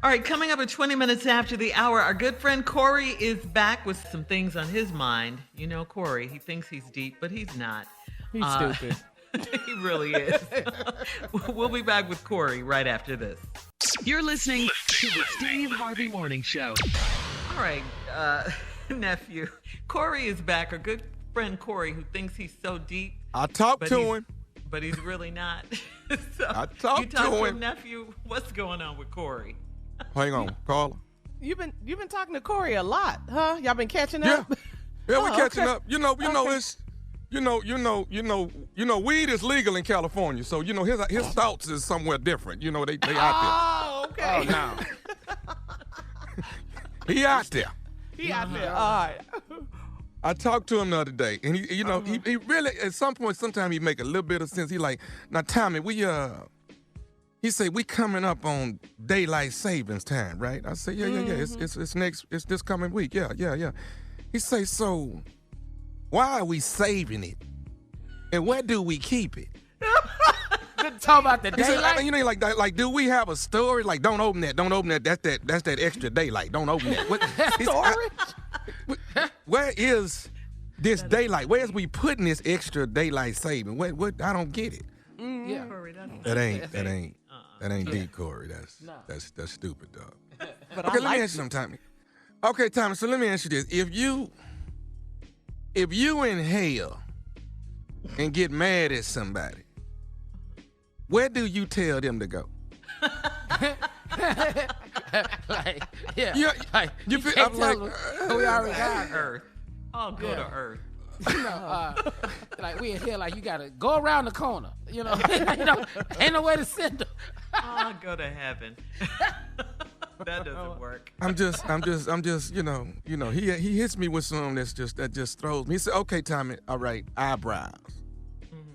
All right, coming up at 20 minutes after the hour, our good friend Cory is back with some things on his mind. You know Cory, he thinks he's deep, but he's not. He's stupid. He really is. We'll be back with Cory right after this. You're listening to the Steve Harvey Morning Show. All right, nephew. Cory is back. Our good friend Cory, who thinks he's so deep. I talked to him. But he's really not. So I talked you talk to to him. him, nephew. What's going on with Cory? Hang on, Carla. You've been talking to Cory a lot, huh? Y'all been catching Yeah, up? yeah, we catching okay. up. You know, it's, you know, weed is legal in California, so you know his thoughts is somewhere different. You know, they out Oh, okay. there. He out there. He out there. All right. I talked to him the other day, and he really at some point, sometimes he make a little bit of sense. He like, now Tommy, he say we coming up on daylight savings time, right? I say, yeah. It's this coming week. Yeah. He say, so why are we saving it? And where do we keep it? Talk about the He said, daylight. you know, like, do we have a story? Like, don't open that. That's that extra daylight. Don't open that. What, where is this daylight? Where's we putting this extra daylight saving? What? I don't get it. Yeah. That ain't deep, Cory. That's stupid, dog. But Okay, I let me like ask you something, Tommy. Okay, Tommy. So let me ask you this: if you in hell and get mad at somebody, where do you tell them to go? You feel? I'm like, We already got Earth. I'll go to Earth. like we in here, like you gotta go around the corner. You know, ain't no way to send them. I'll go to heaven. That doesn't work. I'm just, you know, he hits me with something that just throws me. He said, okay, Tommy, all right, eyebrows.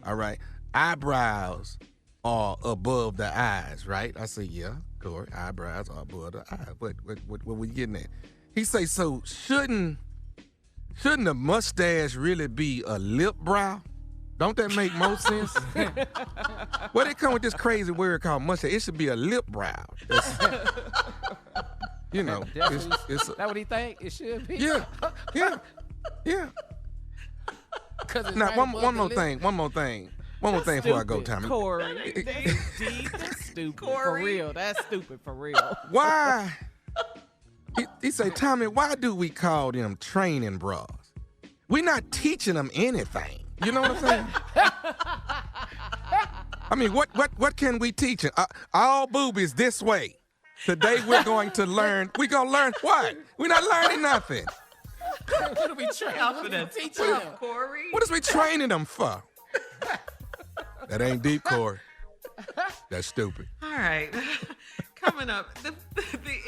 All right, eyebrows are above the eyes, right? I say, yeah, Cory, eyebrows are above the eyes. What we getting at? He say, so shouldn't a mustache really be a lip brow? Don't that make more sense? Well, they come with this crazy word called mustache. It should be a lip brow. You know, it's That what he think it should be? yeah. Now, one more thing before I go, Tommy. Cory. Deep and stupid. For real. That's stupid for real. Why? He say, Tommy, why do we call them training bras? We not teaching them anything. You know what I'm saying? I mean, what can we teach them? All boobies this way. Today we're going to learn. We're going to learn what? We're not learning nothing. What are we teaching them? Cory. What is we training them for? That ain't deep, Cory. That's stupid. All right. Coming up, the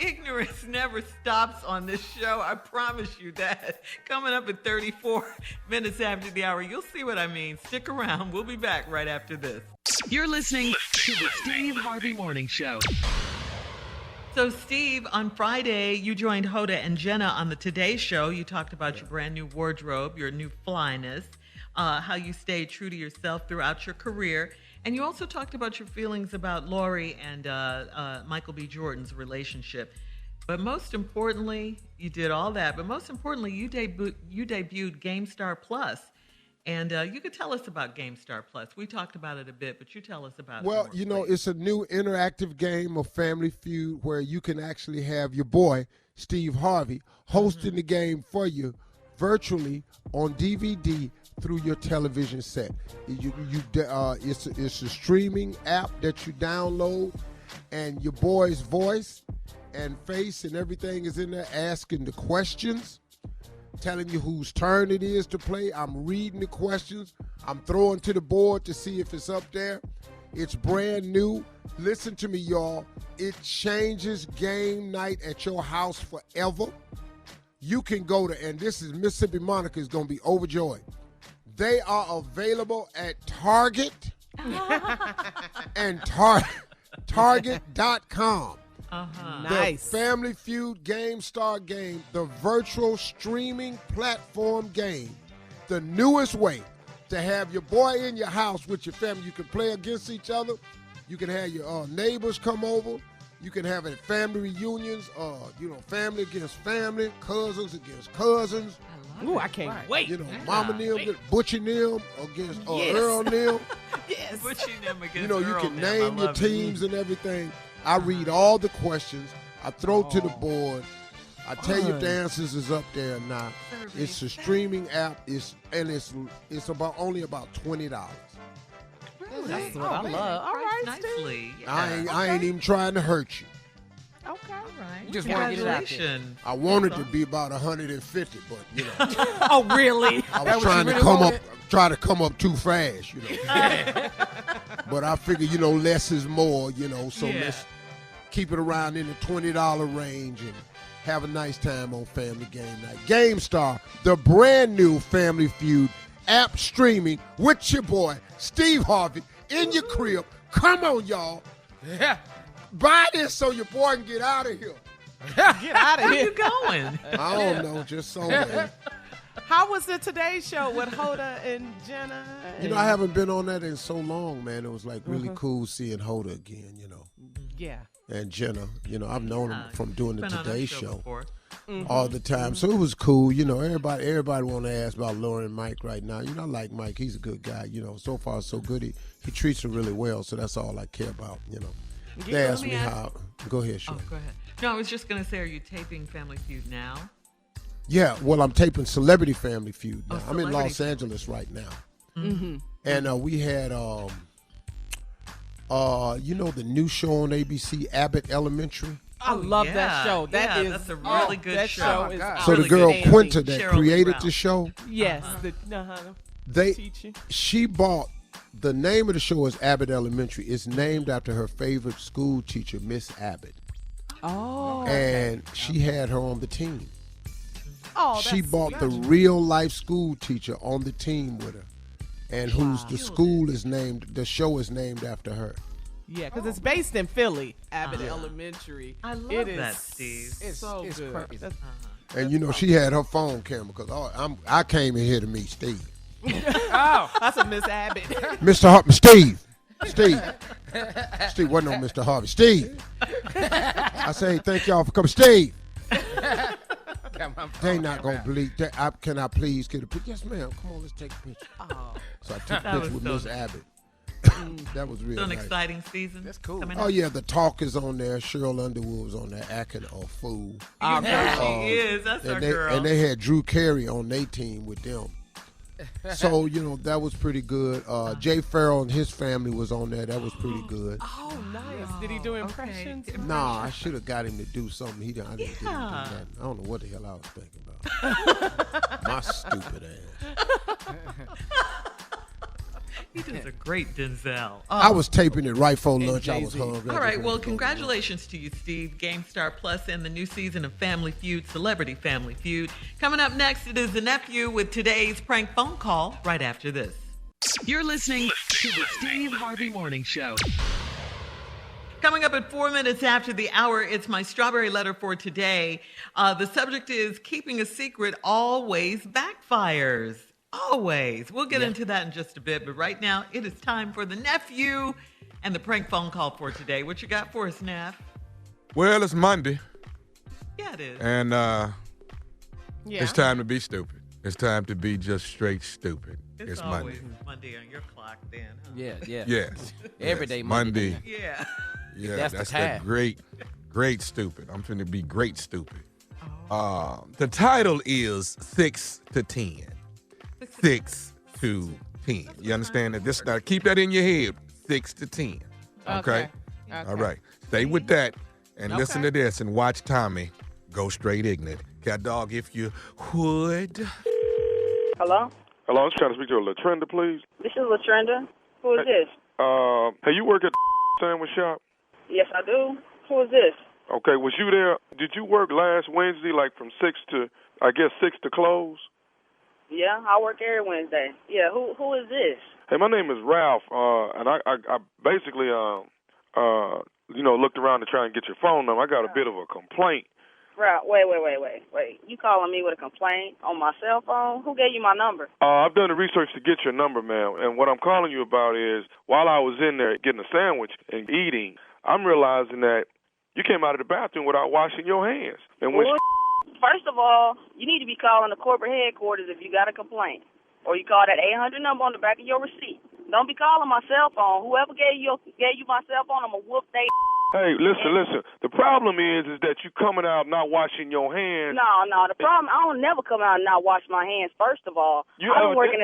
ignorance never stops on this show. I promise you that. Coming up at 34 minutes after the hour, you'll see what I mean. Stick around. We'll be back right after this. You're listening to the Steve Harvey Morning Show. So, Steve, on Friday, you joined Hoda and Jenna on the Today Show. You talked about your brand new wardrobe, your new flyness, how you stayed true to yourself throughout your career. And you also talked about your feelings about Lori and Michael B. Jordan's relationship. But most importantly, you did all that. But most importantly, you debuted GameStar Plus. And you could tell us about GameStar Plus. We talked about it a bit, but you tell us about it. Well, more, you know, please. it's a new interactive game of Family Feud where you can actually have your boy, Steve Harvey, hosting the game for you virtually on DVD through your television set. It's a streaming app that you download, and your boy's voice and face and everything is in there asking the questions, telling you whose turn it is to play. I'm reading the questions. I'm throwing to the board to see if it's up there. It's brand new. Listen to me, y'all. It changes game night at your house forever. You can go to, and this is Mississippi Monica is going to be overjoyed. They are available at Target and Target.com. Nice. The Family Feud GameStar game, the virtual streaming platform game, the newest way to have your boy in your house with your family. You can play against each other. You can have your neighbors come over. You can have it at family reunions, family against family, cousins against cousins. Ooh, I can't wait. You know, Mama Nim, Butchie Nim against Earl Nim. Yes. Butchie Nim against You know, you Earl can Nim. name your teams and everything. I read all the questions. I throw to the board. I tell you if the answers is up there or not. It's a streaming app. It's about only about $20. Really? That's what I love. All right, nicely. Steve. I ain't even trying to hurt you. Okay. All right. You just want to get it out there. Congratulations. I wanted to be about 150, but you know, Oh, really? I was trying to come up too fast, you know. But I figure, you know, less is more, you know. So let's keep it around in the $20 range and have a nice time on Family Game Night. GameStar, the brand new Family Feud app streaming with your boy Steve Harvey in your crib. Come on, y'all. Yeah. Buy this so your boy can get out of here. Get out of Where here. you going? I don't know, just somewhere. How was the Today Show with Hoda and Jenna? You know, I haven't been on that in so long, man. It was like really cool seeing Hoda again, you know. Yeah. And Jenna, you know, I've known him from doing the Been on our Today show Show before. all the time. So it was cool, you know. Everybody want to ask about Lauren and Mike right now. You know, I like Mike. He's a good guy, you know. So far, so good. He treats her really well, so that's all I care about, you know. They asked me how. Go ahead, sure. Oh, go ahead. No, I was just going to say, are you taping Family Feud now? Yeah, well, I'm taping Celebrity Family Feud now. I'm in Celebrity Los Angeles right now. Mm-hmm. And we had, you know, the new show on ABC, Abbott Elementary. I love that show. That's a really good show. That show is So really the girl good. Quinta that Cheryl created Brown. the show, Yes. Teaching. she bought, the name of the show is Abbott Elementary. It's named after her favorite school teacher, Miss Abbott. Oh. And she had her on the team. Oh, She that's bought the good. real life school teacher on the team with her. And who's the school is named, the show is named after her. Yeah, because it's based in Philly, Abbott Elementary. I love It is that, Steve. It's good. crazy. That's- And you know, she had her phone camera because I came in here to meet Steve. That's a Miss Abbott. Mr. Harvey, Steve, wasn't no Mr. Harvey. Steve. I say thank y'all for coming. Steve. They not going to believe that. Can I please get a picture? Yes, ma'am. Come on, let's take a picture. Oh. So I took a That picture with was Miss so Abbott. That was real So an nice. exciting season. That's cool. coming Oh, up. yeah, the talk is on there. Cheryl Underwood was on there acting a fool. Yeah, she is. That's our girl. And they had Drew Carey on their team with them. So, you know, that was pretty good. Jay Farrell and his family was on there. That was pretty good. Oh, nice. Did he do impressions? Okay. Nah, I should have got him to do something. I didn't do Yeah. that. I don't know what the hell I was thinking about. My stupid ass. He does a great Denzel. I was taping it right before lunch. I was Jay-Z. hungry. All right, well, congratulations to you, Steve. GameStar Plus and the new season of Family Feud, Celebrity Family Feud. Coming up next, it is the nephew with today's prank phone call right after this. You're listening to the Steve Harvey Morning Show. Coming up at 4 minutes after the hour, it's my strawberry letter for today. The subject is keeping a secret always backfires. Always. We'll get into that in just a bit, but right now it is time for the nephew and the prank phone call for today. What you got for us, Neff? Well, it's Monday. Yeah, it is. And it's time to be stupid. It's time to be just straight stupid. It's always Monday on your clock then, huh? Yeah. Yes. Every day Monday. Yeah. Yeah, That's the time. that great stupid. I'm finna be great stupid. The title is 6 to 10. 6 to 10. You understand that? Now keep that in your head. 6 to 10. Okay? All right. Stay with that and listen to this and watch Tommy go straight ignorant. Cat dog, if you would. Hello? Hello, I was trying to speak to a Latrenda, please. This is Latrenda. Who is this? Hey, you work at the sandwich shop? Yes, I do. Who is this? Okay, was you there? Did you work last Wednesday, like from 6 to close? Yeah, I work every Wednesday. Yeah, who is this? Hey, my name is Ralph, and I basically, looked around to try and get your phone number. I got a bit of a complaint. Ralph, wait. You calling me with a complaint on my cell phone? Who gave you my number? I've done the research to get your number, ma'am, and what I'm calling you about is while I was in there getting a sandwich and eating, I'm realizing that you came out of the bathroom without washing your hands. And when First of all, you need to be calling the corporate headquarters if you got a complaint. Or you call that 800 number on the back of your receipt. Don't be calling my cell phone. Whoever gave you my cell phone, I'm going to whoop they. Hey, listen. The problem is that you coming out not washing your hands. No. The problem, I don't never come out and not wash my hands, first of all. I've been working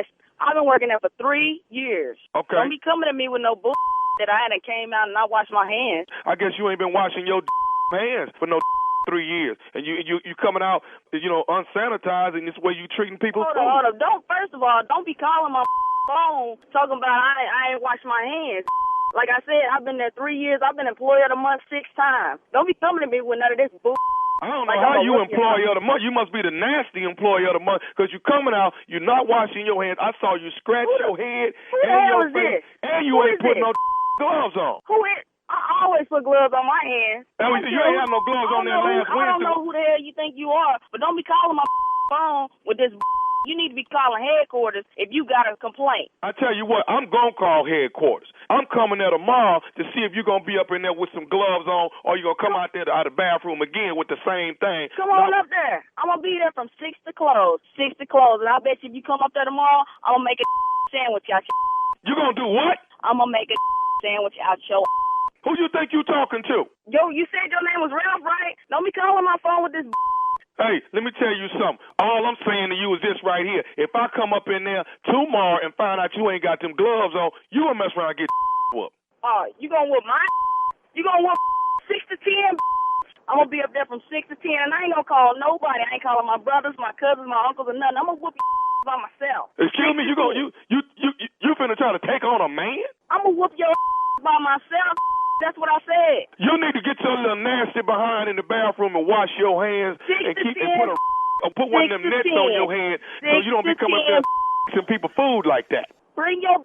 there for 3 years. Okay. Don't be coming at me with no bull that I hadn't came out and not washed my hands. I guess you ain't been washing your hands for no 3 years. And you coming out, unsanitized, and this way you treating people. Hold on. First of all, don't be calling my phone talking about I ain't washed my hands. Like I said, I've been there 3 years. I've been employee of the month 6 times. Don't be coming to me with none of this bull. I don't know how you employee of the month. You must be the nasty employee of the month because you coming out, you're not washing your hands. I saw you scratch your head and your face, and you ain't putting no gloves on. Who is? I always put gloves on my hands. You ain't have no gloves on there last Wednesday. I don't know who the hell you think you are, but don't be calling my phone with this. You need to be calling headquarters if you got a complaint. I tell you what, I'm going to call headquarters. I'm coming there tomorrow to see if you're going to be up in there with some gloves on or you're going to come out there out of the bathroom again with the same thing. Come on up there. I'm going to be there from 6 to close. 6 to close. And I bet you if you come up there tomorrow, I'm going to make a sandwich out your. You going to do what? I'm going to make a sandwich out your. Who you think you talking to? Yo, you said your name was Ralph, right? Don't be calling my phone with this. Hey, let me tell you something. All I'm saying to you is this right here. If I come up in there tomorrow and find out you ain't got them gloves on, you gonna mess around and get whooped. You gonna whoop mine? You gonna whoop 6 to 10? I'm gonna be up there from 6 to 10, and I ain't gonna call nobody. I ain't calling my brothers, my cousins, my uncles, or nothing. I'm gonna whoop by myself. Excuse me, you finna try to take on a man? I'm gonna whoop your by myself. That's what I said. You need to get your little nasty behind in the bathroom and wash your hands and put one of them nets on your hand so you don't be coming up there some people food like that. Bring your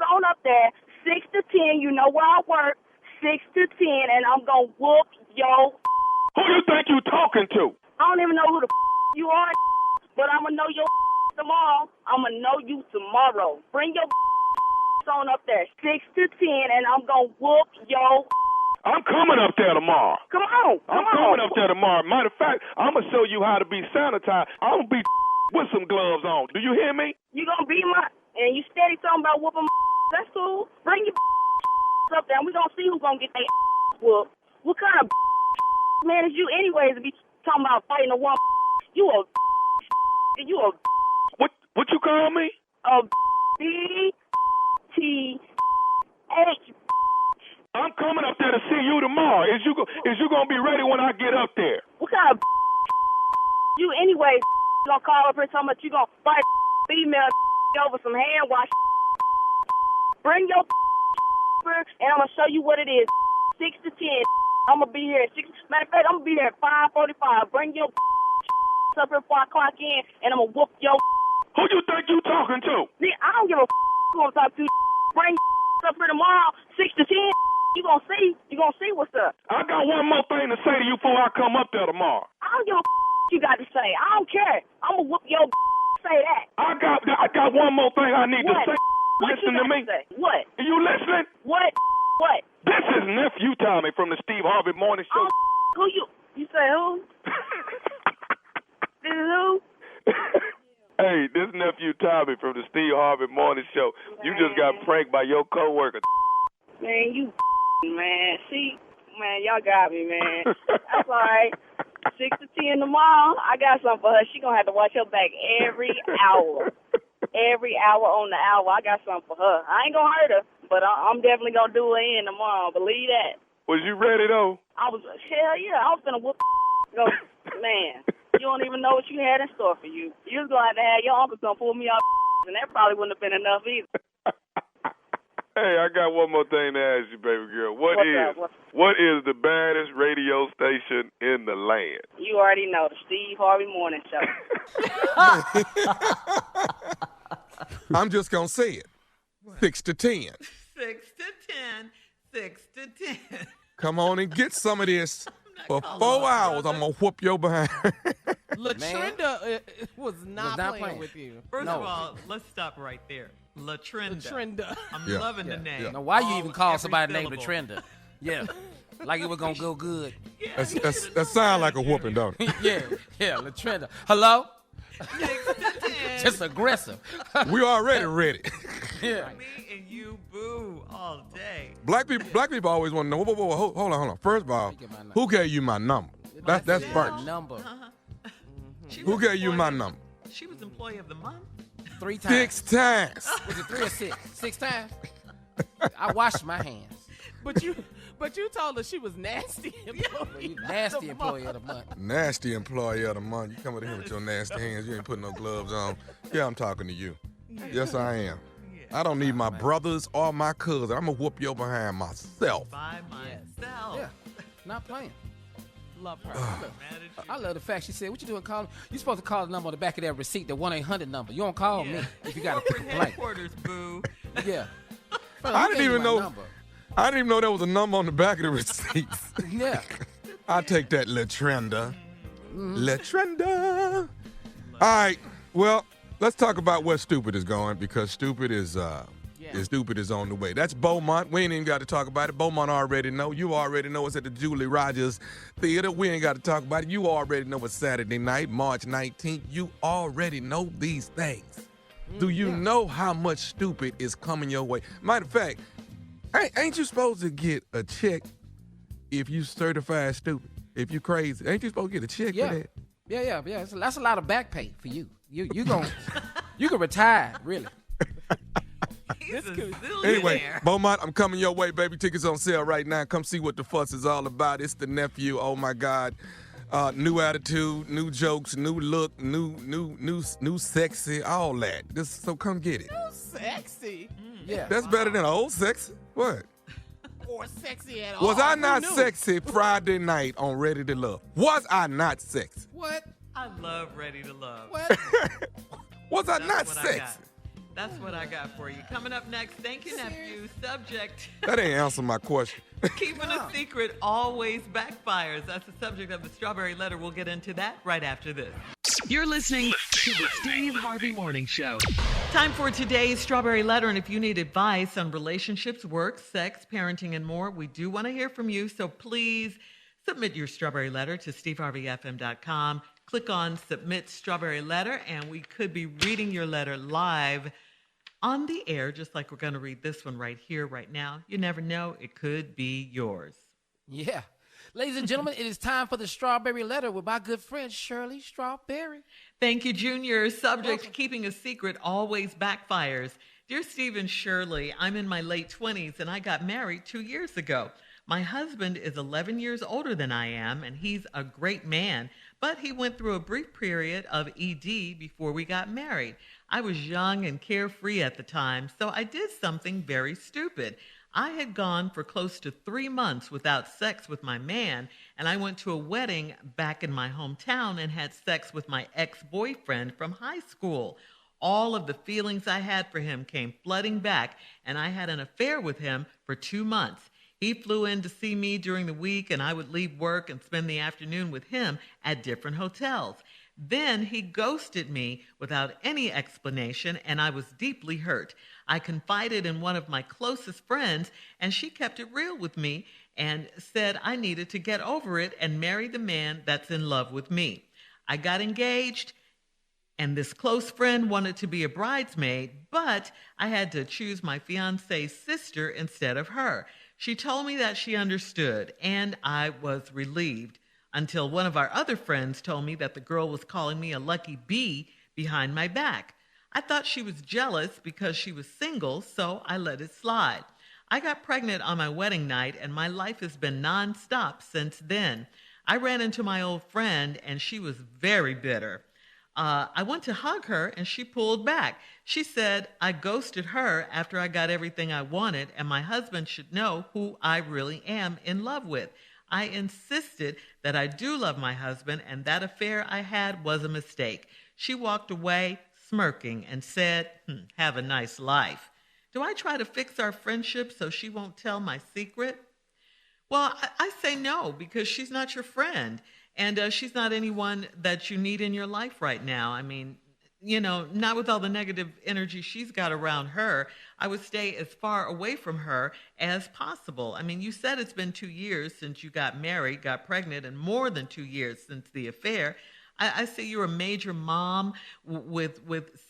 on up there, 6 to 10. You know where I work, 6 to 10, and I'm gonna whoop your. Who you think you talking to? I don't even know who the you are, but I'm gonna know your tomorrow. I'm gonna know you tomorrow. Bring your on up there, 6 to 10, and I'm gonna whoop yo. I'm coming up there tomorrow. Come on. I'm coming up there tomorrow. Matter of fact, I'm gonna show you how to be sanitized. I'm gonna be with some gloves on. Do you hear me? You gonna be and you steady talking about whooping. That's cool. Bring your up there, and we gonna see who's gonna get their whooped. What kind of man is you, anyways, to be talking about fighting a woman? You a what you call me? A B-T-H. I'm coming up there to see you tomorrow. Is you gonna be ready when I get up there? What kind of you anyway gonna call up here talking about you gonna fight female over some hand wash? Bring your and I'm gonna show you what it is. 6 to 10. I'm gonna be here at 6. Matter of fact, I'm gonna be there at 5:45. Bring your up here before I clock in, and I'm gonna whoop your. Who you think you talking to? I don't give a who I'm talking to. Bring up here tomorrow, 6 to 10, you gonna see. You gonna see what's up. I got one more thing to say to you before I come up there tomorrow. I don't give a what you got to say. I don't care. I'm gonna whoop your say that. I got one more thing I need What? to say. What Listen you to got me. to say? What? Are you listening? What? What? This is Nephew Tommy from the Steve Harvey Morning Show. Who you? You say who? This is who? Hey, this Nephew Tommy from the Steve Harvey Morning Show. You just got pranked by your coworker. Man, you man. See, man, y'all got me, man. That's all right. 6 to 10 tomorrow. I got something for her. She gonna have to watch her back every hour. Every hour on the hour. I got something for her. I ain't gonna hurt her, but I'm definitely gonna do her in tomorrow. Believe that. Was you ready, though? I was, hell yeah. I was gonna whoop. Go, man. You don't even know what you had in store for you. You was gonna have to have your uncle come pull me off, and that probably wouldn't have been enough either. Hey, I got one more thing to ask you, baby girl. What is the baddest radio station in the land? You already know, the Steve Harvey Morning Show. I'm just going to say it. 6 to 10. 6 to 10. 6 to 10. Come on and get some of this. For 4 hours, I'm going to whoop your behind. LaTrenda was not playing with you. First of all, let's stop right there. LaTrenda. I'm loving the name. Now, why you even call somebody named LaTrenda? Yeah. Like it was going to go good. Yeah, that sounds like a whooping, don't it? yeah, LaTrenda. Hello? 6 to 10. Just aggressive. We already ready. Yeah. Me and you boo all day. Black people always want to know, whoa, hold on. First of all, who gave you my number? That's first. Number. Who gave you my number? She was Employee of the Month. 3 times. 6 times. Was it 3 or 6? 6 times? I washed my hands. But you told her she was nasty. Nasty employee of the month. Nasty employee of the month. You come over here with your nasty hands. You ain't putting no gloves on. Yeah, I'm talking to you. Yes, I am. I don't need my brothers or my cousins. I'm going to whoop your behind myself. By myself. Yeah, not playing. Love her. I love the fact she said, what you doing calling? You're supposed to call the number on the back of that receipt, the 1-800 number. You don't call me if you got a complaint. Headquarters, boo. Yeah. I didn't even know there was a number on the back of the receipts. Yeah. I'll take that LaTrenda. LaTrenda. All right. Well, let's talk about where Stupid is going, because Stupid is Stupid is on the way. That's Beaumont. We ain't even got to talk about it. Beaumont already know. You already know it's at the Julie Rogers Theater. We ain't got to talk about it. You already know it's Saturday night, March 19th. You already know these things. Do you know how much Stupid is coming your way? Matter of fact, ain't you supposed to get a check if you certified stupid? If you crazy, ain't you supposed to get a check for that? Yeah. That's a lot of back pay for you. You can retire, really. Anyway, Beaumont, I'm coming your way, baby. Tickets on sale right now. Come see what the fuss is all about. It's the nephew. Oh my God. New attitude, new jokes, new look, new sexy, all that. So come get it. New sexy. Yeah. That's better than old sexy. What? Or sexy at all. Was I not sexy Friday night on Ready to Love? Was I not sexy? What? I love Ready to Love. What? Was I not sexy? That's what I got for you. Coming up next, thank you, nephew. Subject. That ain't answer my question. Keeping a secret always backfires. That's the subject of the Strawberry Letter. We'll get into that right after this. You're listening to the Steve Harvey Morning Show. Time for today's Strawberry Letter. And if you need advice on relationships, work, sex, parenting, and more, we do want to hear from you. So please submit your Strawberry Letter to steveharveyfm.com. Click on Submit Strawberry Letter, and we could be reading your letter live on the air, just like we're going to read this one right here, right now. You never know. It could be yours. Yeah. Ladies and gentlemen, it is time for the Strawberry Letter with my good friend, Shirley Strawberry. Thank you, Junior. Subject, keeping a secret always backfires. Dear Steve and Shirley, I'm in my late 20s, and I got married 2 years ago. My husband is 11 years older than I am, and he's a great man, but he went through a brief period of ED before we got married. I was young and carefree at the time, so I did something very stupid. I had gone for close to 3 months without sex with my man, and I went to a wedding back in my hometown and had sex with my ex-boyfriend from high school. All of the feelings I had for him came flooding back, and I had an affair with him for 2 months. He flew in to see me during the week, and I would leave work and spend the afternoon with him at different hotels. Then he ghosted me without any explanation, and I was deeply hurt. I confided in one of my closest friends, and she kept it real with me and said I needed to get over it and marry the man that's in love with me. I got engaged, and this close friend wanted to be a bridesmaid, but I had to choose my fiance's sister instead of her. She told me that she understood, and I was relieved, until one of our other friends told me that the girl was calling me a lucky bee behind my back. I thought she was jealous because she was single, so I let it slide. I got pregnant on my wedding night, and my life has been nonstop since then. I ran into my old friend, and she was very bitter. I went to hug her, and she pulled back. She said I ghosted her after I got everything I wanted, and my husband should know who I really am in love with. I insisted that I do love my husband, and that affair I had was a mistake. She walked away smirking and said, have a nice life. Do I try to fix our friendship so she won't tell my secret? Well, I say no, because she's not your friend, and she's not anyone that you need in your life right now. I mean, you know, not with all the negative energy she's got around her. I would stay as far away from her as possible. I mean, you said it's been 2 years since you got married, got pregnant, and more than 2 years since the affair. I say you're a major mom with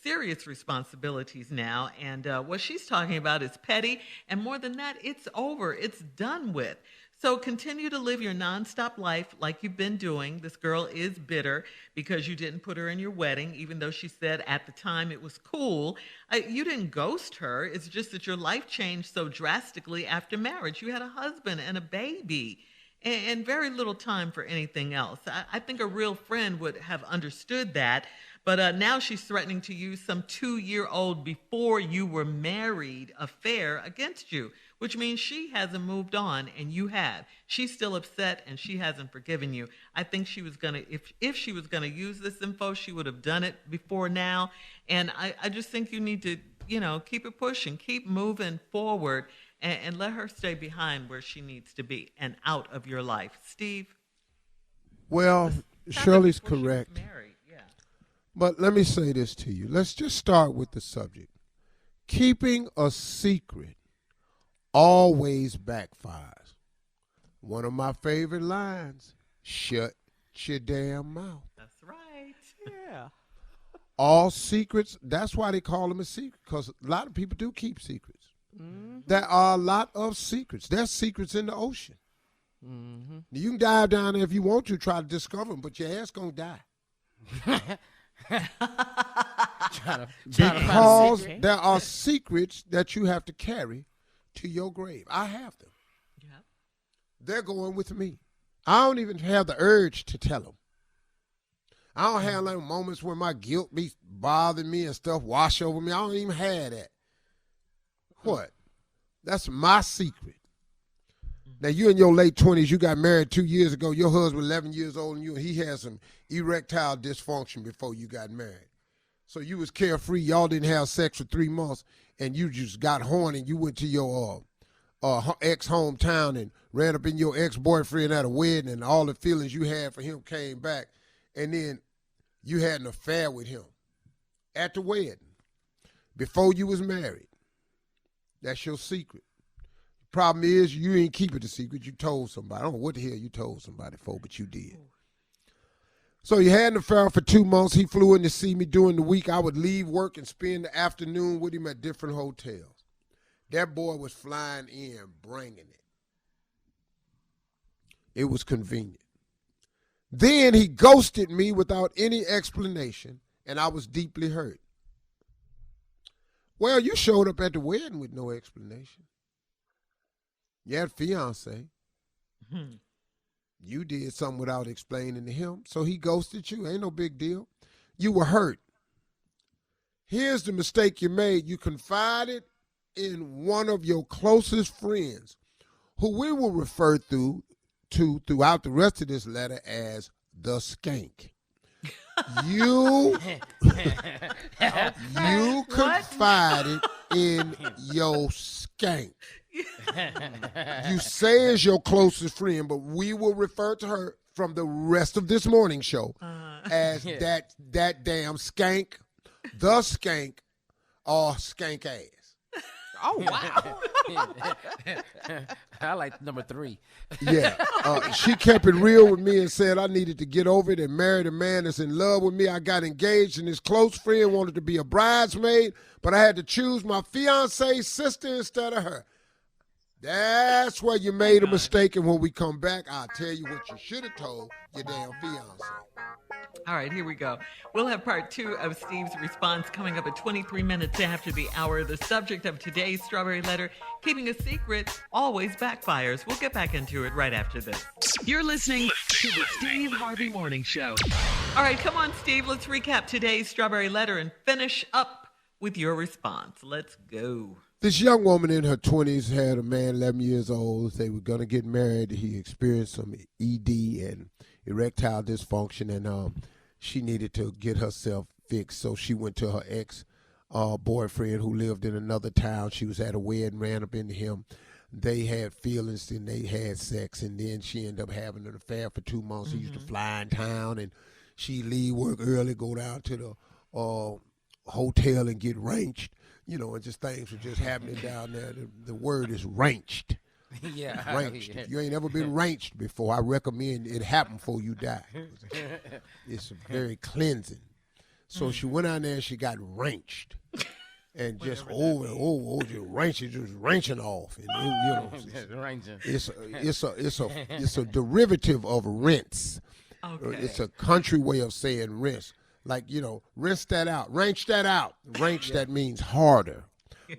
serious responsibilities now, and what she's talking about is petty, and more than that, it's over. It's done with. So continue to live your nonstop life like you've been doing. This girl is bitter because you didn't put her in your wedding, even though she said at the time it was cool. You didn't ghost her. It's just that your life changed so drastically after marriage. You had a husband and a baby and very little time for anything else. I think a real friend would have understood that. But now she's threatening to use some 2-year-old before you were married affair against you, which means she hasn't moved on and you have. She's still upset and she hasn't forgiven you. I think she was going to, if she was going to use this info, she would have done it before now. And I just think you need to, you know, keep it pushing, keep moving forward and let her stay behind where she needs to be and out of your life. Steve? Well, Shirley's correct. But let me say this to you. Let's just start with the subject. Keeping a secret always backfires. One of my favorite lines, shut your damn mouth. That's right. Yeah. All secrets, that's why they call them a secret, because a lot of people do keep secrets. Mm-hmm. There are a lot of secrets. There's secrets in the ocean. Mm-hmm. You can dive down there if you want to, try to discover them, but your ass gonna die. Because there are secrets that you have to carry to your grave. I have them. Yeah. They're going with me. I don't even have the urge to tell them. I don't have like moments where my guilt be bothering me and stuff wash over me. I don't even have that. What? That's my secret. Now, you in your late 20s, you got married 2 years ago. Your husband 11 years older than you, and he had some erectile dysfunction before you got married. So you was carefree. Y'all didn't have sex for 3 months, and you just got horny. You went to your ex-hometown and ran up in your ex-boyfriend at a wedding, and all the feelings you had for him came back, and then you had an affair with him at the wedding before you was married. That's your secret. Problem is, you ain't keep it a secret. You told somebody. I don't know what the hell you told somebody for, but you did. So you had an affair for 2 months. He flew in to see me during the week. I would leave work and spend the afternoon with him at different hotels. That boy was flying in, bringing it. It was convenient. Then he ghosted me without any explanation, and I was deeply hurt. Well, you showed up at the wedding with no explanation. You had a fiance. You did something without explaining to him, so he ghosted you. Ain't no big deal. You were hurt. Here's the mistake you made. You confided in one of your closest friends, who we will refer to throughout the rest of this letter as the skank. You confided in your skank. You say is your closest friend, but we will refer to her from the rest of this morning show as that damn skank, the skank, or skank ass. Oh, wow. I like number 3. Yeah. She kept it real with me and said I needed to get over it and marry the man that's in love with me. I got engaged and his close friend wanted to be a bridesmaid, but I had to choose my fiance's sister instead of her. That's where you made a mistake, and when we come back, I'll tell you what you should have told your damn fiance. All right, here we go. We'll have part 2 of Steve's response coming up at 23 minutes after the hour. The subject of today's Strawberry Letter, keeping a secret always backfires. We'll get back into it right after this. You're listening to the Steve Harvey Morning Show. All right, come on, Steve. Let's recap today's Strawberry Letter and finish up with your response. Let's go. This young woman in her 20s had a man 11 years old. They were going to get married. He experienced some ED and erectile dysfunction, and she needed to get herself fixed. So she went to her ex-boyfriend who lived in another town. She was at a wedding, ran up into him. They had feelings, and they had sex, and then she ended up having an affair for 2 months. He used to fly in town, and she'd leave work early, go down to the hotel and get ranched. You know, and just things were just happening down there. The word is ranched. Yeah. Ranched. If you ain't ever been ranched before, I recommend it happen before you die. It's very cleansing. So she went out there and she got ranched. And just just wrenching, just wrenching off. And it's a derivative of rinse. Okay. It's a country way of saying rinse. Like, rinse that out. Wrench that out. Wrench, that means harder.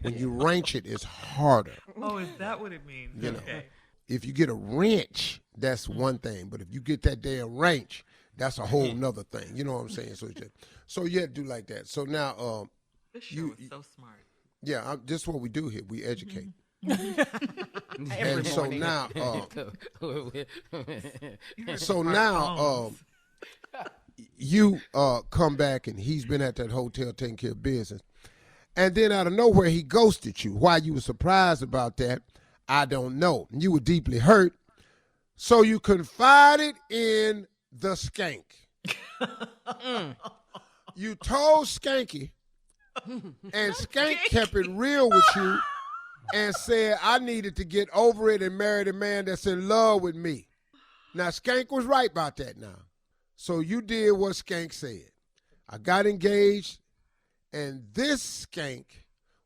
When you wrench it, it's harder. Oh, is that what it means? Okay. If you get a wrench, that's one thing. But if you get that damn wrench, that's a whole nother thing. You know what I'm saying? So you have to do like that. So now, this show is so smart. Yeah, this is what we do here. We educate. And so now, you come back and he's been at that hotel taking care of business. And then out of nowhere, he ghosted you. Why you were surprised about that, I don't know. You were deeply hurt. So you confided in the skank. You told Skanky, and Skank kept it real with you and said, I needed to get over it and marry the man that's in love with me. Now, Skank was right about that now. So you did what Skank said. I got engaged, and this skank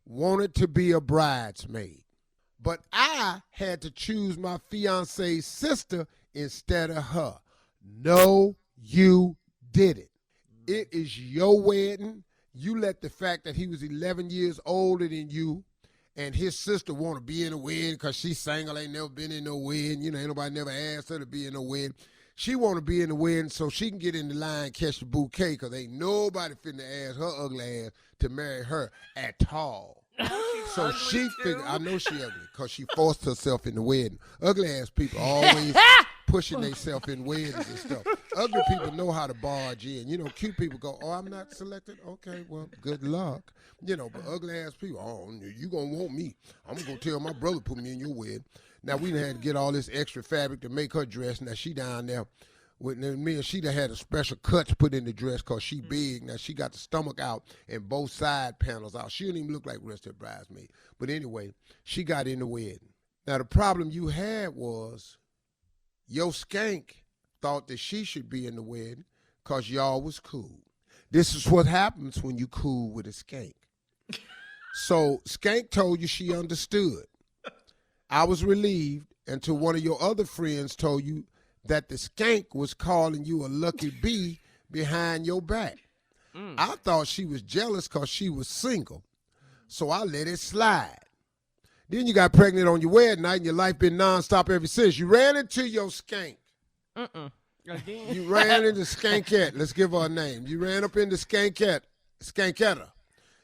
wanted to be a bridesmaid. But I had to choose my fiance's sister instead of her. No, you didn't. It is your wedding. You let the fact that he was 11 years older than you and his sister want to be in a wedding because she's single, ain't never been in no wedding. You know, ain't nobody never asked her to be in no wedding. She want to be in the wedding so she can get in the line and catch the bouquet because ain't nobody finna ask her ugly ass to marry her at all. So she figured, I know she ugly because she forced herself in the wedding. Ugly ass people always pushing themselves in weddings and stuff. Ugly people know how to barge in. You know, cute people go, oh, I'm not selected? Okay, well, good luck. You know, but ugly ass people, oh, you gonna want me. I'm gonna tell my brother put me in your wedding. Now, we done had to get all this extra fabric to make her dress. Now, she down there with me, and she done had a special cuts put in the dress because she big. Now, she got the stomach out and both side panels out. She didn't even look like the rest of the bridesmaid. But anyway, she got in the wedding. Now, the problem you had was your skank thought that she should be in the wedding because y'all was cool. This is what happens when you cool with a skank. So, skank told you she understood. I was relieved until one of your other friends told you that the skank was calling you a lucky bee behind your back. I thought she was jealous because she was single, so I let it slide. Then you got pregnant on your wedding night and your life been nonstop ever since. You ran into your skank. You ran into Skankette. Let's give her a name. You ran up into Skanketta.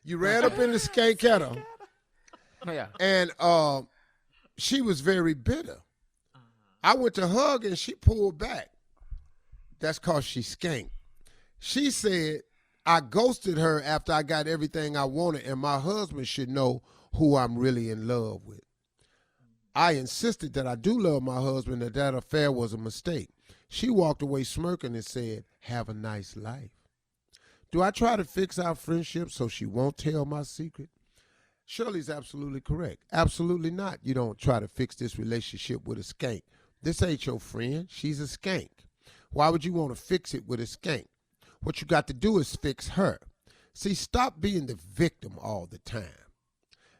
You ran up into Skanketta. And she was very bitter. I went to hug and she pulled back. That's because she skanked. She said, I ghosted her after I got everything I wanted, and my husband should know who I'm really in love with. I insisted that I do love my husband, that affair was a mistake. She walked away smirking and said, have a nice life. Do I try to fix our friendship so she won't tell my secret? Shirley's absolutely correct. Absolutely not. You don't try to fix this relationship with a skank. This ain't your friend. She's a skank. Why would you want to fix it with a skank? What you got to do is fix her. See, stop being the victim all the time.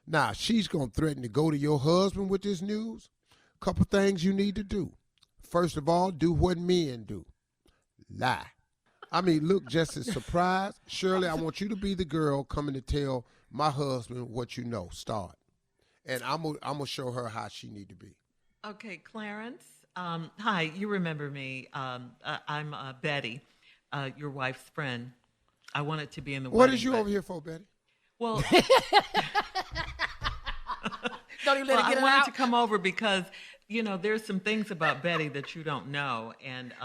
Now, she's going to threaten to go to your husband with this news. Couple things you need to do. First of all, do what men do. Lie. I mean, look just as surprised. Shirley, I want you to be the girl coming to tell my husband what you know. Start. And I'm gonna show her how she need to be. Okay, Clarence. Hi, you remember me. I'm Betty, your wife's friend. I wanted to be in the What wedding. is you over here for, Betty? Well, Don't even let it get I wanted out. to come over because, there's some things about Betty that you don't know. And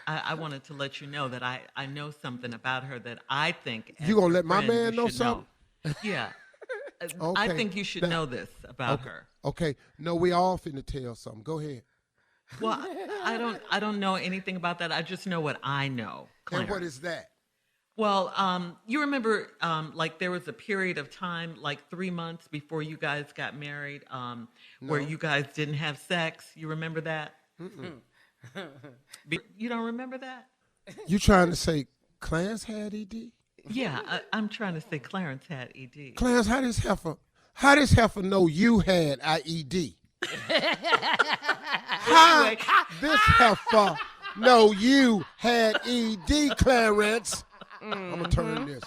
I wanted to let you know that I know something about her that I think You going to let my friend, man you know should something? Yeah. Okay. I think you should know this about her. Okay. No, we all finna tell something. Go ahead. Well, I don't know anything about that. I just know what I know. And what is that? Well, you remember, like there was a period of time, like 3 months before you guys got married, where you guys didn't have sex. You remember that? You don't remember that? You trying to say Clarence had ED? Yeah, I'm trying to say Clarence had ED. Clarence, how this heifer know you had IED? How this heifer know you had ED, Clarence? I'm gonna turn this.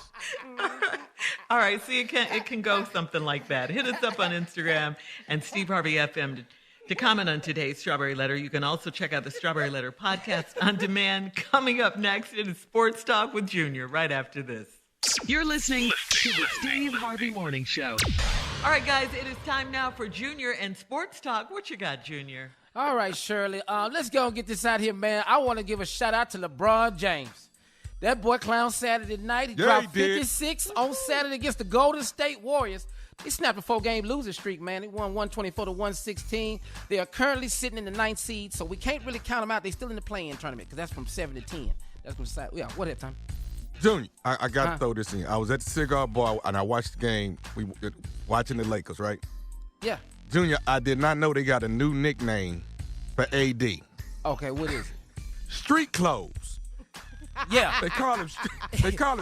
All right, see, it can go something like that. Hit us up on Instagram and Steve Harvey FM to comment on today's Strawberry Letter. You can also check out the Strawberry Letter podcast on demand. Coming up next, it is Sports Talk with Junior right after this. You're listening to the Steve Harvey Morning Show. All right, guys, it is time now for Junior and Sports Talk. What you got, Junior? All right, Shirley. Let's go and get this out here, man. I want to give a shout out to LeBron James. That boy clown Saturday night. He dropped 56 on Saturday against the Golden State Warriors. He snapped a 4-game losing streak, man. He won 124 to 116. They are currently sitting in the 9th seed, so we can't really count them out. They're still in the play-in tournament because that's from 7 to 10. That's from side. Yeah, what that time? Junior, I got to throw this in. I was at the cigar bar and I watched the game. We watching the Lakers, right? Yeah. Junior, I did not know they got a new nickname for AD. Okay, what is it? Street clothes. Yeah. They call him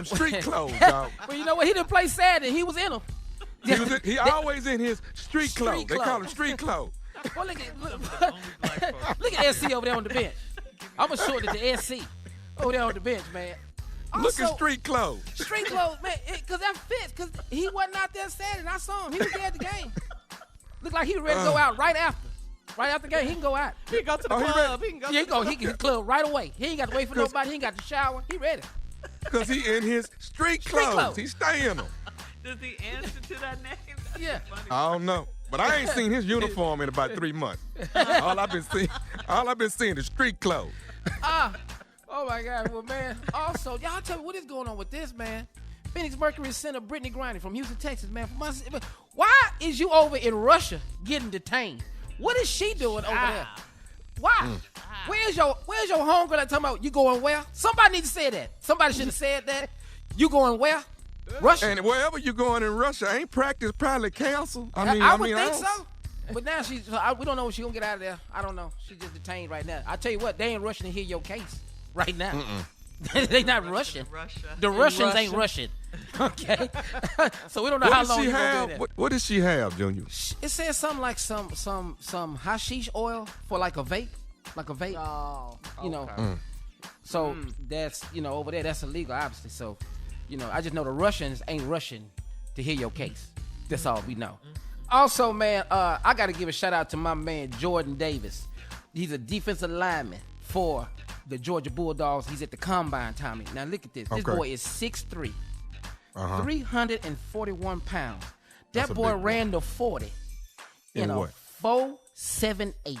street clothes, dog. Well, you know what? He didn't play Saturday. He was in them. He always in his street clothes. They call him street clothes. Well, look at SC over there on the bench. I'm going to show it to the SC over there on the bench, man. Look at street clothes. Street clothes, man, because that fits, because he wasn't out there Saturday. I saw him. He was there at the game. Looked like he was ready to go out right after. Right after the game, he can go out. He can go to the club. He can go to the club. He can club right away. He ain't got to wait for nobody. He ain't got to shower. He ready. Because he in his street clothes. He stay in them. Does he answer to that name? That's Yeah. funny. I don't know. But I ain't seen his uniform in about 3 months. All I've been seeing is street clothes. Oh, my God. Well, man, also, y'all tell me what is going on with this, man. Phoenix Mercury center Brittany Griner from Houston, Texas, man. Why is you over in Russia getting detained? What is she doing over there? Why? Where's your homegirl that talking about you going where? Somebody needs to say that. Somebody should have said that. You going where? Russia. And wherever you going in Russia, ain't practice probably canceled? I would think so. But now we don't know when she's going to get out of there. I don't know. She's just detained right now. I tell you what, they ain't rushing to hear your case right now. They not rushing. The Russians ain't rushing. Okay. So we don't know how long you're going to be there. What does she have, Junior? It says something like some hashish oil for like a vape. Like a vape. Oh, you know. So that's, over there, that's illegal, obviously. So, I just know the Russians ain't rushing to hear your case. That's all we know. Also, man, I got to give a shout out to my man, Jordan Davis. He's a defensive lineman for the Georgia Bulldogs. He's at the combine, Tommy. Now, look at this. This boy is 6'3", 341 pounds. That boy ran the 40 in a 4.78.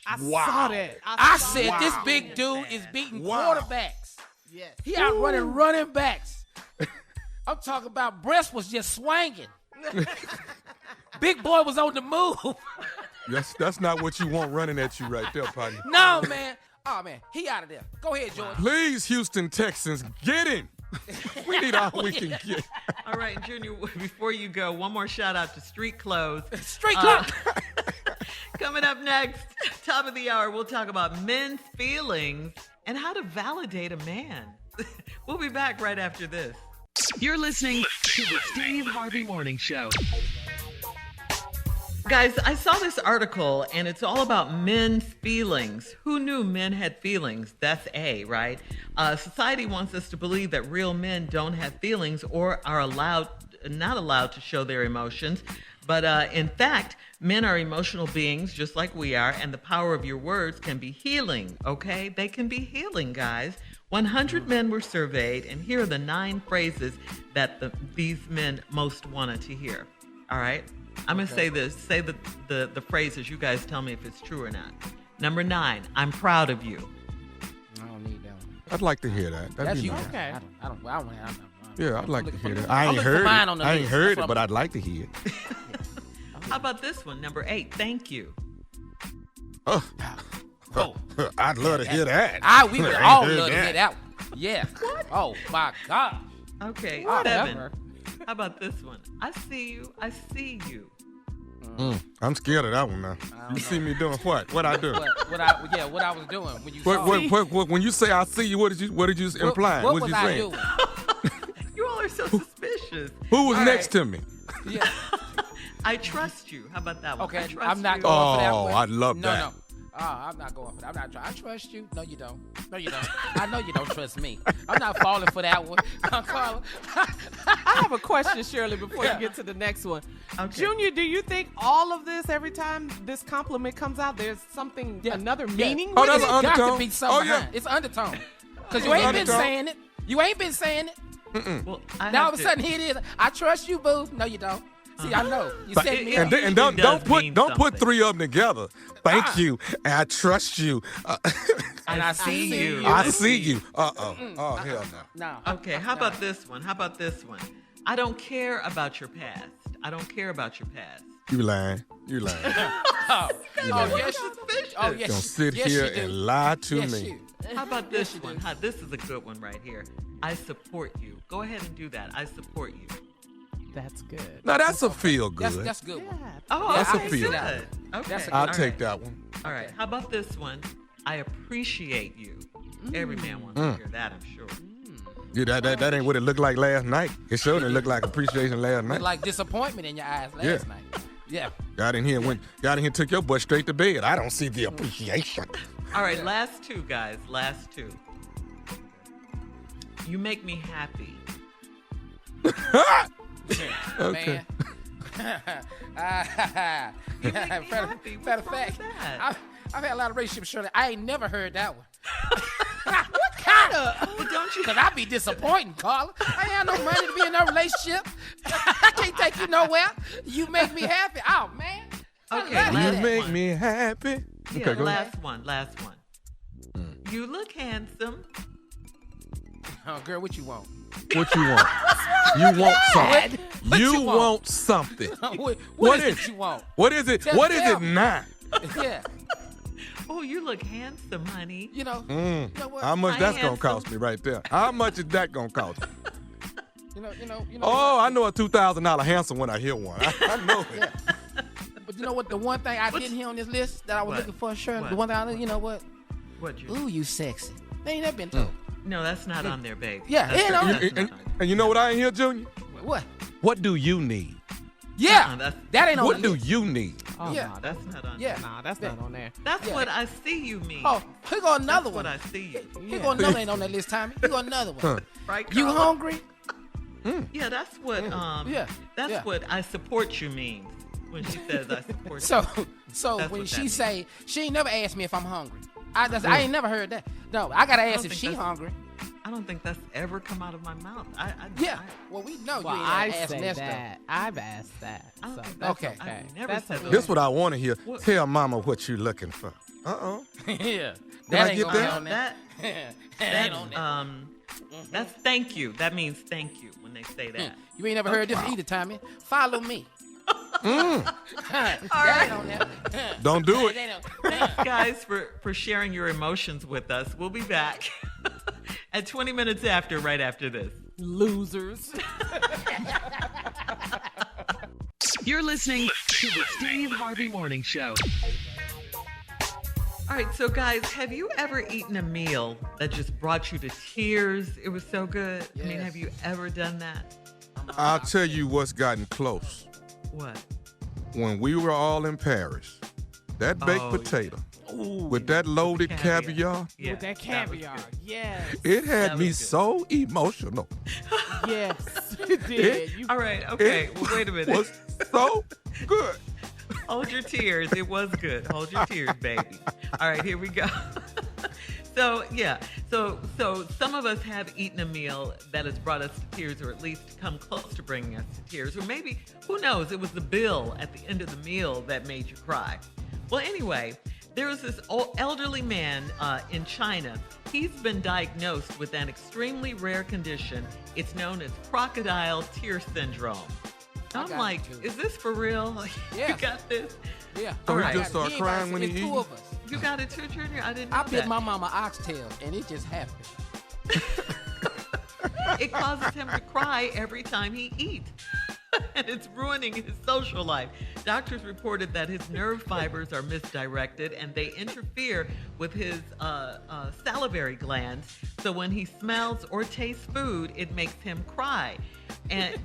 I saw that. I said this big dude is beating quarterbacks. Yes. He out running backs. I'm talking about breast was just swinging. Big boy was on the move. That's not what you want running at you right there, partner. No, man. Oh, man. He out of there. Go ahead, George. Please, Houston Texans, get him. We need all we can get. All right, Junior, before you go, one more shout out to Street Clothes. Street Clothes. Coming up next, top of the hour, we'll talk about men's feelings and how to validate a man. We'll be back right after this. You're listening to the Steve Harvey Morning Show. Guys, I saw this article, and it's all about men's feelings. Who knew men had feelings? That's A, right? Society wants us to believe that real men don't have feelings or are not allowed to show their emotions. But in fact, men are emotional beings just like we are, and the power of your words can be healing, okay? They can be healing, guys. 100 men were surveyed, and here are the 9 phrases that these men most wanted to hear, all right? I'm going to say this. Say the phrases. You guys tell me if it's true or not. Number 9, I'm proud of you. I don't need that one. I'd like to hear that. That's you. Nice. Okay. I don't. Yeah, I'd like to hear that. I ain't heard it, but I'd like to hear it. How about this one? Number 8, thank you. Oh, I'd love to hear that. We would all love to hear that one. Yeah. What? Oh, my God. Okay, Whatever. 7. How about this one? I see you. I see you. I'm scared of that one now. You see me doing what? What I do? What I was doing when you saw me. When you say I see you, what did you imply? What was was you I saying? doing? You all are so suspicious. Who was next to me? Yeah. I trust you. How about that one? Okay, I trust I'm not you. going for that one. I'd love that. No. I'm not going for that. I'm not trying. I trust you. No, you don't. No, you don't. I know you don't trust me. I'm not falling for that one. Carla. I have a question, Shirley, before you get to the next one. Okay. Junior, do you think all of this, every time this compliment comes out, there's something, another meaning Oh, with that's it? an undertone. Got to be something yeah. behind. It's undertone. Because you ain't been saying it. You ain't been saying it. Well, Now all of a sudden here it is. I trust you, boo. No, you don't. See, I know. You set me up. And don't put 3 of them together. Thank you. And I trust you. And I see you. I see you. Oh, hell no. No. Okay, how about this one? I don't care about your past. I don't care about your past. You lying. Oh, yes. Oh, yes. Don't sit yes, here you do. and lie to Yes, me. you. How about this one? This is a good one right here. I support you. Go ahead and do that. I support you. That's good. Now that's a feel good. That's a good one. Oh, Yeah, that's a okay, feel. good. Okay. That's a I'll all take right. that one. All right. How about this one? I appreciate you. Every man wants to hear that, I'm sure. Yeah, that ain't what it looked like last night. It sure didn't look like appreciation last night. Like disappointment in your eyes last night. Yeah. Got in here and took your butt straight to bed. I don't see the appreciation. All right, last 2, guys. Last 2. You make me happy. Okay. Man. You make me happy. Matter What's of wrong fact, with that? I've had a lot of relationships, Shirley. I ain't never heard that one. What kind of? Well, don't you? Because I be disappointing, Carla. I ain't had no money to be in no relationship. I can't take you nowhere. You make me happy. Oh, man. Okay, I love last You that. make one. me happy. Yeah, Okay, go ahead. last one. You look handsome. Oh, girl, what you want? What you want? You want something. What You you want? want something. what is it you want? What is it? Tell- What is tell it me. not? Yeah. Oh, you look handsome, honey. You know, Mm. you know what? How much Hi, that's gonna handsome. cost me right there? How much is that gonna cost me? You know. Oh, I know a $2,000 handsome when I hear one. I know it. Yeah. But you know what? The one thing I didn't hear on this list that I was What? looking for, Shirley. What? The one thing I, you know what? What you? Ooh, you sexy. They ain't never been told. No, that's not on there, babe. Yeah, That's it ain't not- on that's there. not on And you know what I ain't hear, Junior? What? What do you need? Yeah, that's- that ain't on What the do list. you need? Oh, Yeah. no, That's not on Yeah. there. Nah, that's not on there. That's Yeah. what I see you mean. Oh, here go another That's one. what I see you. Here go another ain't on that list, Tommy. Here go another one. Huh. Right, You Carla? hungry? Yeah, that's what Yeah, that's yeah. what I support you means when she says I support you. So That's when what she that means. say she ain't never asked me if I'm hungry. I ain't never heard that. No, I gotta ask don't if think she that's- hungry. I don't think that's ever come out of my mouth. Yeah. Well, we know Well, you I ain't asked say Nesta. that. I've asked that. I don't So think that's okay. okay. I've never That's said okay. those. This what I want to hear. What? Tell mama what you looking for. Uh-oh. Yeah. Can I ain't get gonna be that? on there. That That ain't on there. That's thank you. That means thank you when they say that. You ain't never heard this either, Tommy. Follow me. All right. Don't do it. Thanks, guys, for sharing your emotions with us. We'll be back at 20 minutes after, right after this. Losers. You're listening to the Steve Harvey Morning Show. All right, so guys, have you ever eaten a meal that just brought you to tears? It was so good. Yes. I mean, have you ever done that? I'll tell you what's gotten close. What? When we were all in Paris, that baked potato with that loaded caviar, Yeah, With that caviar. Yes. it had That me was good. so emotional. Yes. It did. You All right, okay. Well, wait a It minute. was so good. Hold your tears. It was good. Hold your tears, baby. All right, here we go. So some of us have eaten a meal that has brought us to tears, or at least come close to bringing us to tears, or maybe, who knows, it was the bill at the end of the meal that made you cry. Well, anyway, there was this elderly man in China. He's been diagnosed with an extremely rare condition. It's known as crocodile tear syndrome. I'm like, is this for real? Yeah. You got this? Yeah. So he Right. just start crying when he It's two eats? of us. You got it too, Junior? I didn't know I bit that. my mama oxtail, and it just happened. It causes him to cry every time he eats. And it's ruining his social life. Doctors reported that his nerve fibers are misdirected and they interfere with his salivary glands. So when he smells or tastes food, it makes him cry. And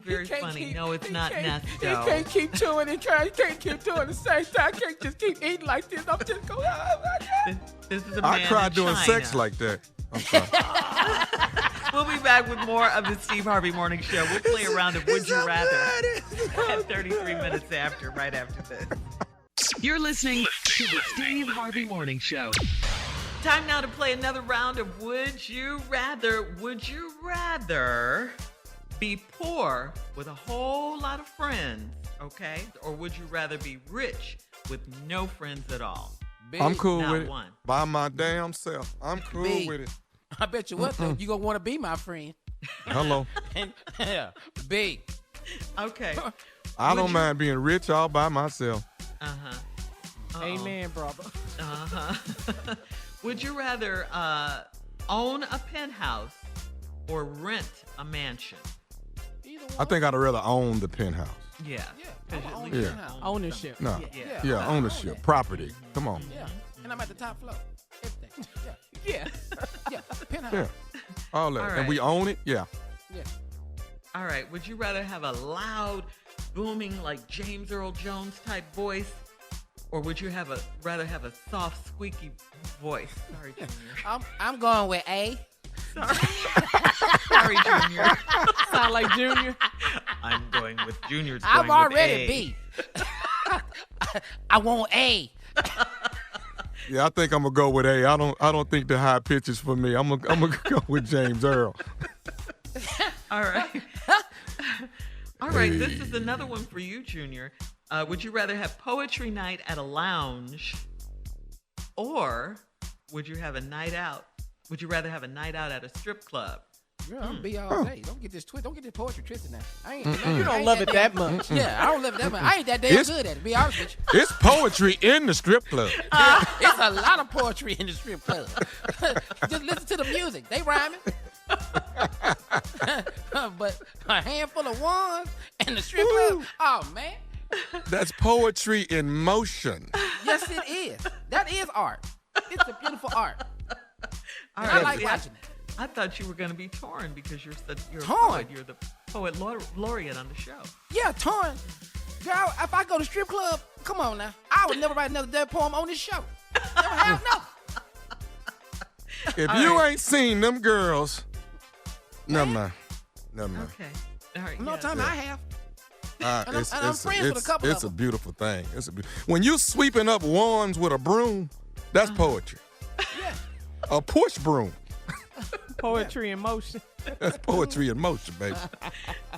very funny. No, it's not He Nesto. can't keep chewing and trying. He can't keep doing the same thing. I can't just keep eating like this. I'm just going, oh my God. This is a man I cried in doing China. sex like that. I'm sorry. We'll be back with more of the Steve Harvey Morning Show. We'll play a round of Would You Rather at 33 minutes after, right after this. You're listening to the Steve Harvey Morning Show. Time now to play another round of Would You Rather. Would you rather be poor with a whole lot of friends, okay? Or would you rather be rich with no friends at all? Big. I'm cool Not with it. one. By my damn self. I'm cool Big. with it. I bet you what, though, you going to want to be my friend. Hello. And, yeah, big. Okay. I Would don't you- mind being rich all by myself. Uh-huh. Uh-oh. Amen, brother. Uh-huh. Would you rather own a penthouse or rent a mansion? Either I one. think I'd rather own the penthouse. Yeah. Yeah, 'Cause I'm at on least the you penthouse. own Ownership. No. something. Yeah. Yeah, I ownership, own it. property. Come on. Yeah, and I'm at the top floor. Everything. Yeah, Yeah. yeah, penthouse. Yeah. All that. All And right. we own it? Yeah. Yeah. All right. Would you rather have a loud, booming, like James Earl Jones type voice, or would you rather have a soft, squeaky voice? Sorry, Junior. I'm going with A. Sorry, Junior. Sound like Junior. I'm going with Junior's. I'm going with already A. B. I want A. Yeah, I think I'm gonna go with A. I don't think the high pitch is for me. I'm gonna go with James Earl. All right. All right. This is another one for you, Junior. Would you rather have poetry night at a lounge, or would you have a night out? Would you rather have a night out at a strip club? Girl, I'm B all day. Don't get this poetry twisted now. I ain't. You don't love it that much. Yeah, I don't love it that much. I ain't that damn It's- good at it. To be honest with you. It's poetry in the strip club. It's a lot of poetry in the strip club. Just listen to the music. They rhyming. But a handful of ones in the strip club. Oh man. That's poetry in motion. Yes, it is. That is art. It's a beautiful art. All And I like see, watching it. I thought you were going to be torn because you're a Torn? poet. You're the poet laureate on the show. Yeah, torn. Girl, if I go to strip club, come on now. I would never write another damn poem on this show. Never have no. If All you right. ain't seen them girls, never mind. Never mind. Okay. All right. No yeah. time I have. And I'm friends with a couple It's of a them. beautiful thing. When you sweeping up wands with a broom, that's poetry. Yeah. A push broom. Poetry in motion. That's poetry in motion, baby.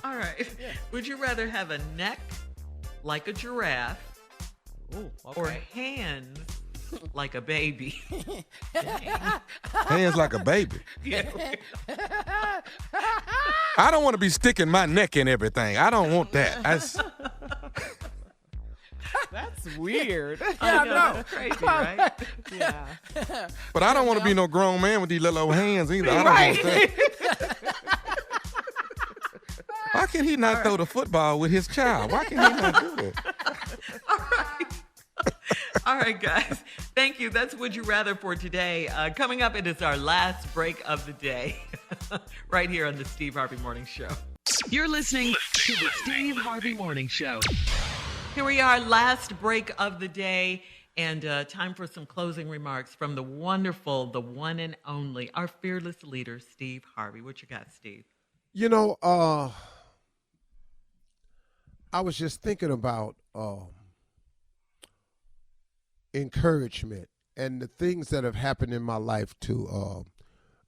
All right. Would you rather have a neck like a giraffe Ooh, okay. or hands like a baby. Hands like a baby. Yeah. I don't want to be sticking my neck in everything. I don't want that. That's weird. I know. That's crazy, right? Yeah. But I don't want to be no grown man with these little old hands either. I don't want that. Why can he not throw the football with his child? Why can he not do that? All right, guys. Thank you. That's Would You Rather for today. Coming up, it is our last break of the day right here on the Steve Harvey Morning Show. You're listening to the Steve Harvey Morning Show. Here we are, last break of the day, and time for some closing remarks from the wonderful, the one and only, our fearless leader, Steve Harvey. What you got, Steve? You know, I was just thinking about encouragement and the things that have happened in my life to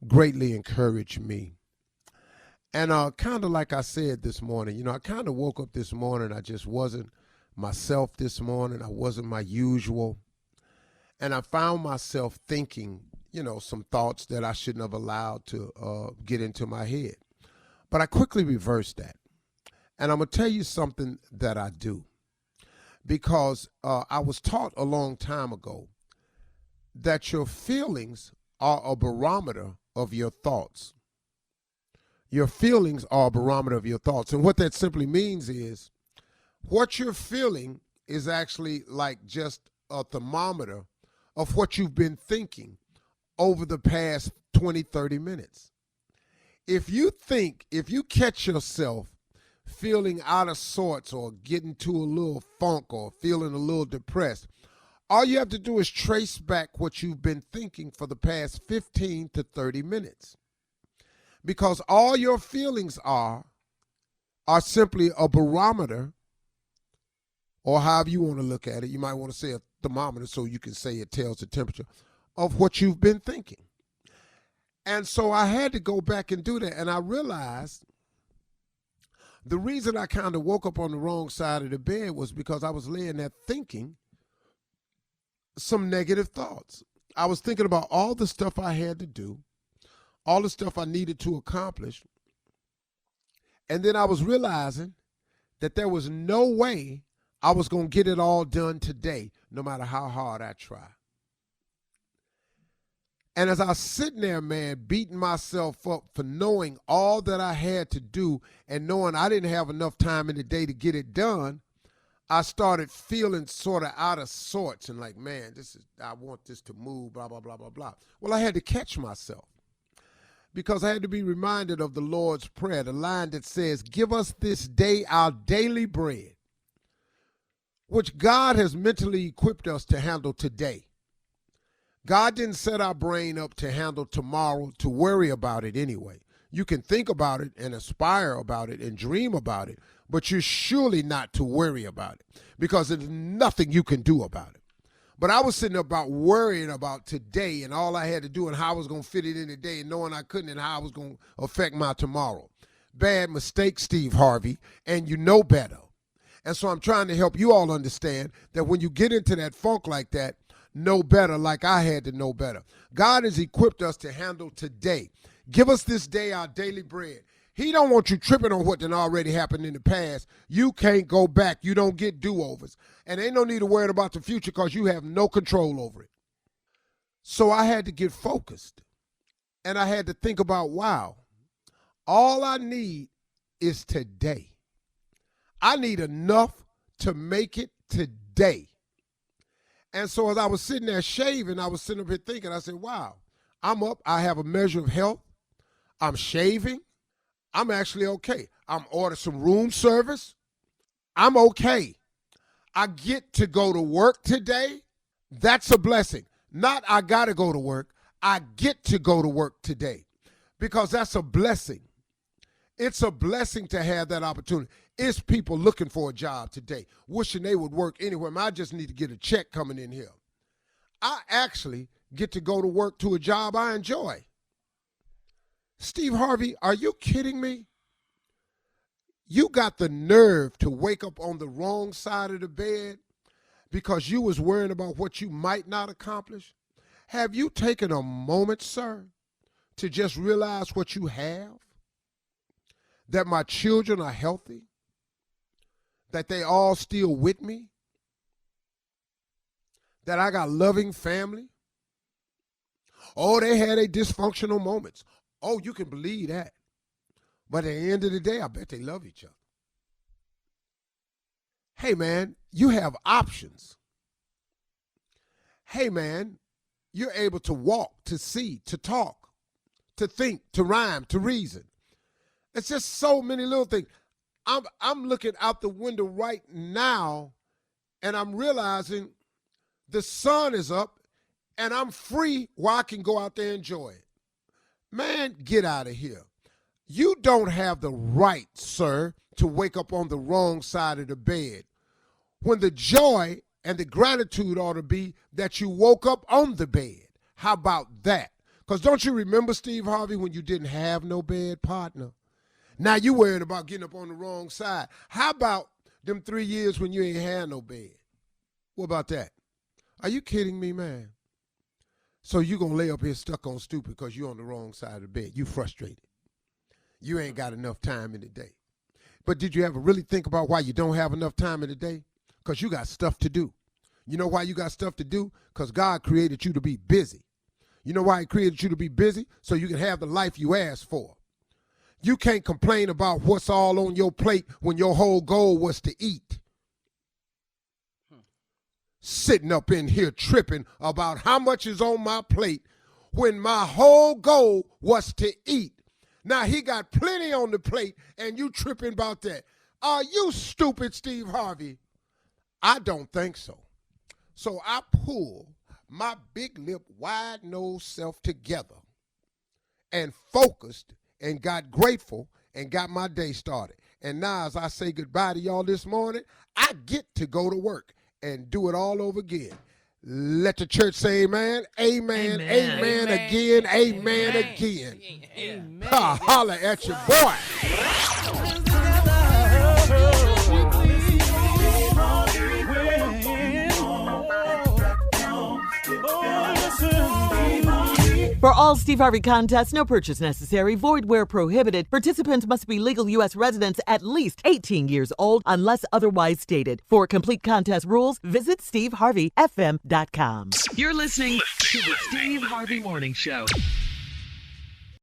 greatly encourage me. And kind of like I said this morning, you know, I kind of woke up this morning, I just wasn't myself this morning. I wasn't my usual. And I found myself thinking, you know, some thoughts that I shouldn't have allowed to get into my head. But I quickly reversed that. And I'm going to tell you something that I do. Because I was taught a long time ago that your feelings are a barometer of your thoughts. Your feelings are a barometer of your thoughts. And what that simply means is what you're feeling is actually like just a thermometer of what you've been thinking over the past 20, 30 minutes. If you catch yourself feeling out of sorts or getting to a little funk or feeling a little depressed, all you have to do is trace back what you've been thinking for the past 15 to 30 minutes. Because all your feelings are simply a barometer, or however you want to look at it. You might want to say a thermometer so you can say it tells the temperature of what you've been thinking. And so I had to go back and do that. And I realized the reason I kind of woke up on the wrong side of the bed was because I was laying there thinking some negative thoughts. I was thinking about all the stuff I had to do, all the stuff I needed to accomplish. And then I was realizing that there was no way I was going to get it all done today, no matter how hard I try. And as I was sitting there, man, beating myself up for knowing all that I had to do and knowing I didn't have enough time in the day to get it done, I started feeling sort of out of sorts and like, man, I want this to move, blah, blah, blah, blah, blah. Well, I had to catch myself because I had to be reminded of the Lord's Prayer, the line that says, give us this day our daily bread, which God has mentally equipped us to handle today. God didn't set our brain up to handle tomorrow, to worry about it anyway. You can think about it and aspire about it and dream about it, but you're surely not to worry about it because there's nothing you can do about it. But I was sitting about worrying about today and all I had to do and how I was going to fit it in today and knowing I couldn't and how I was going to affect my tomorrow. Bad mistake, Steve Harvey, and you know better. And so I'm trying to help you all understand that when you get into that funk like that, know better like I had to know better. God has equipped us to handle today. Give us this day our daily bread. He don't want you tripping on what done already happened in the past. You can't go back. You don't get do-overs. And ain't no need to worry about the future because you have no control over it. So I had to get focused. And I had to think about, wow, all I need is today. I need enough to make it today. And so as I was sitting there shaving, I was sitting up here thinking, I said, wow, I'm up. I have a measure of health. I'm shaving. I'm actually okay. I'm ordering some room service. I'm okay. I get to go to work today. That's a blessing. Not I got to go to work. I get to go to work today because that's a blessing. It's a blessing to have that opportunity. It's people looking for a job today, wishing they would work anywhere. I just need to get a check coming in here. I actually get to go to work to a job I enjoy. Steve Harvey, are you kidding me? You got the nerve to wake up on the wrong side of the bed because you was worrying about what you might not accomplish? Have you taken a moment, sir, to just realize what you have? That my children are healthy? That they all still with me? That I got loving family? Oh, they had their dysfunctional moments. Oh, you can believe that. But at the end of the day, I bet they love each other. Hey, man, you have options. Hey, man, you're able to walk, to see, to talk, to think, to rhyme, to reason. It's just so many little things. I'm looking out the window right now, and I'm realizing the sun is up, and I'm free where I can go out there and enjoy it. Man, get out of here. You don't have the right, sir, to wake up on the wrong side of the bed when the joy and the gratitude ought to be that you woke up on the bed. How about that? Because don't you remember, Steve Harvey, when you didn't have no bed, partner? Now you worried about getting up on the wrong side. How about them 3 years when you ain't had no bed? What about that? Are you kidding me, man? So you going to lay up here stuck on stupid because you're on the wrong side of the bed. You frustrated. You ain't got enough time in the day. But did you ever really think about why you don't have enough time in the day? Because you got stuff to do. You know why you got stuff to do? Because God created you to be busy. You know why he created you to be busy? So you can have the life you asked for. You can't complain about what's all on your plate when your whole goal was to eat. Sitting up in here tripping about how much is on my plate when my whole goal was to eat. Now he got plenty on the plate and you tripping about that. Are you stupid, Steve Harvey? I don't think so. So I pull my big lip, wide-nosed self together and focused and got grateful and got my day started. And now as I say goodbye to y'all this morning, I get to go to work and do it all over again. Let the church say amen, amen, amen, amen again, amen again. Amen. Holla at your boy. For all Steve Harvey contests, no purchase necessary, void where prohibited. Participants must be legal U.S. residents at least 18 years old unless otherwise stated. For complete contest rules, visit SteveHarveyFM.com. You're listening to the Steve Harvey Morning Show.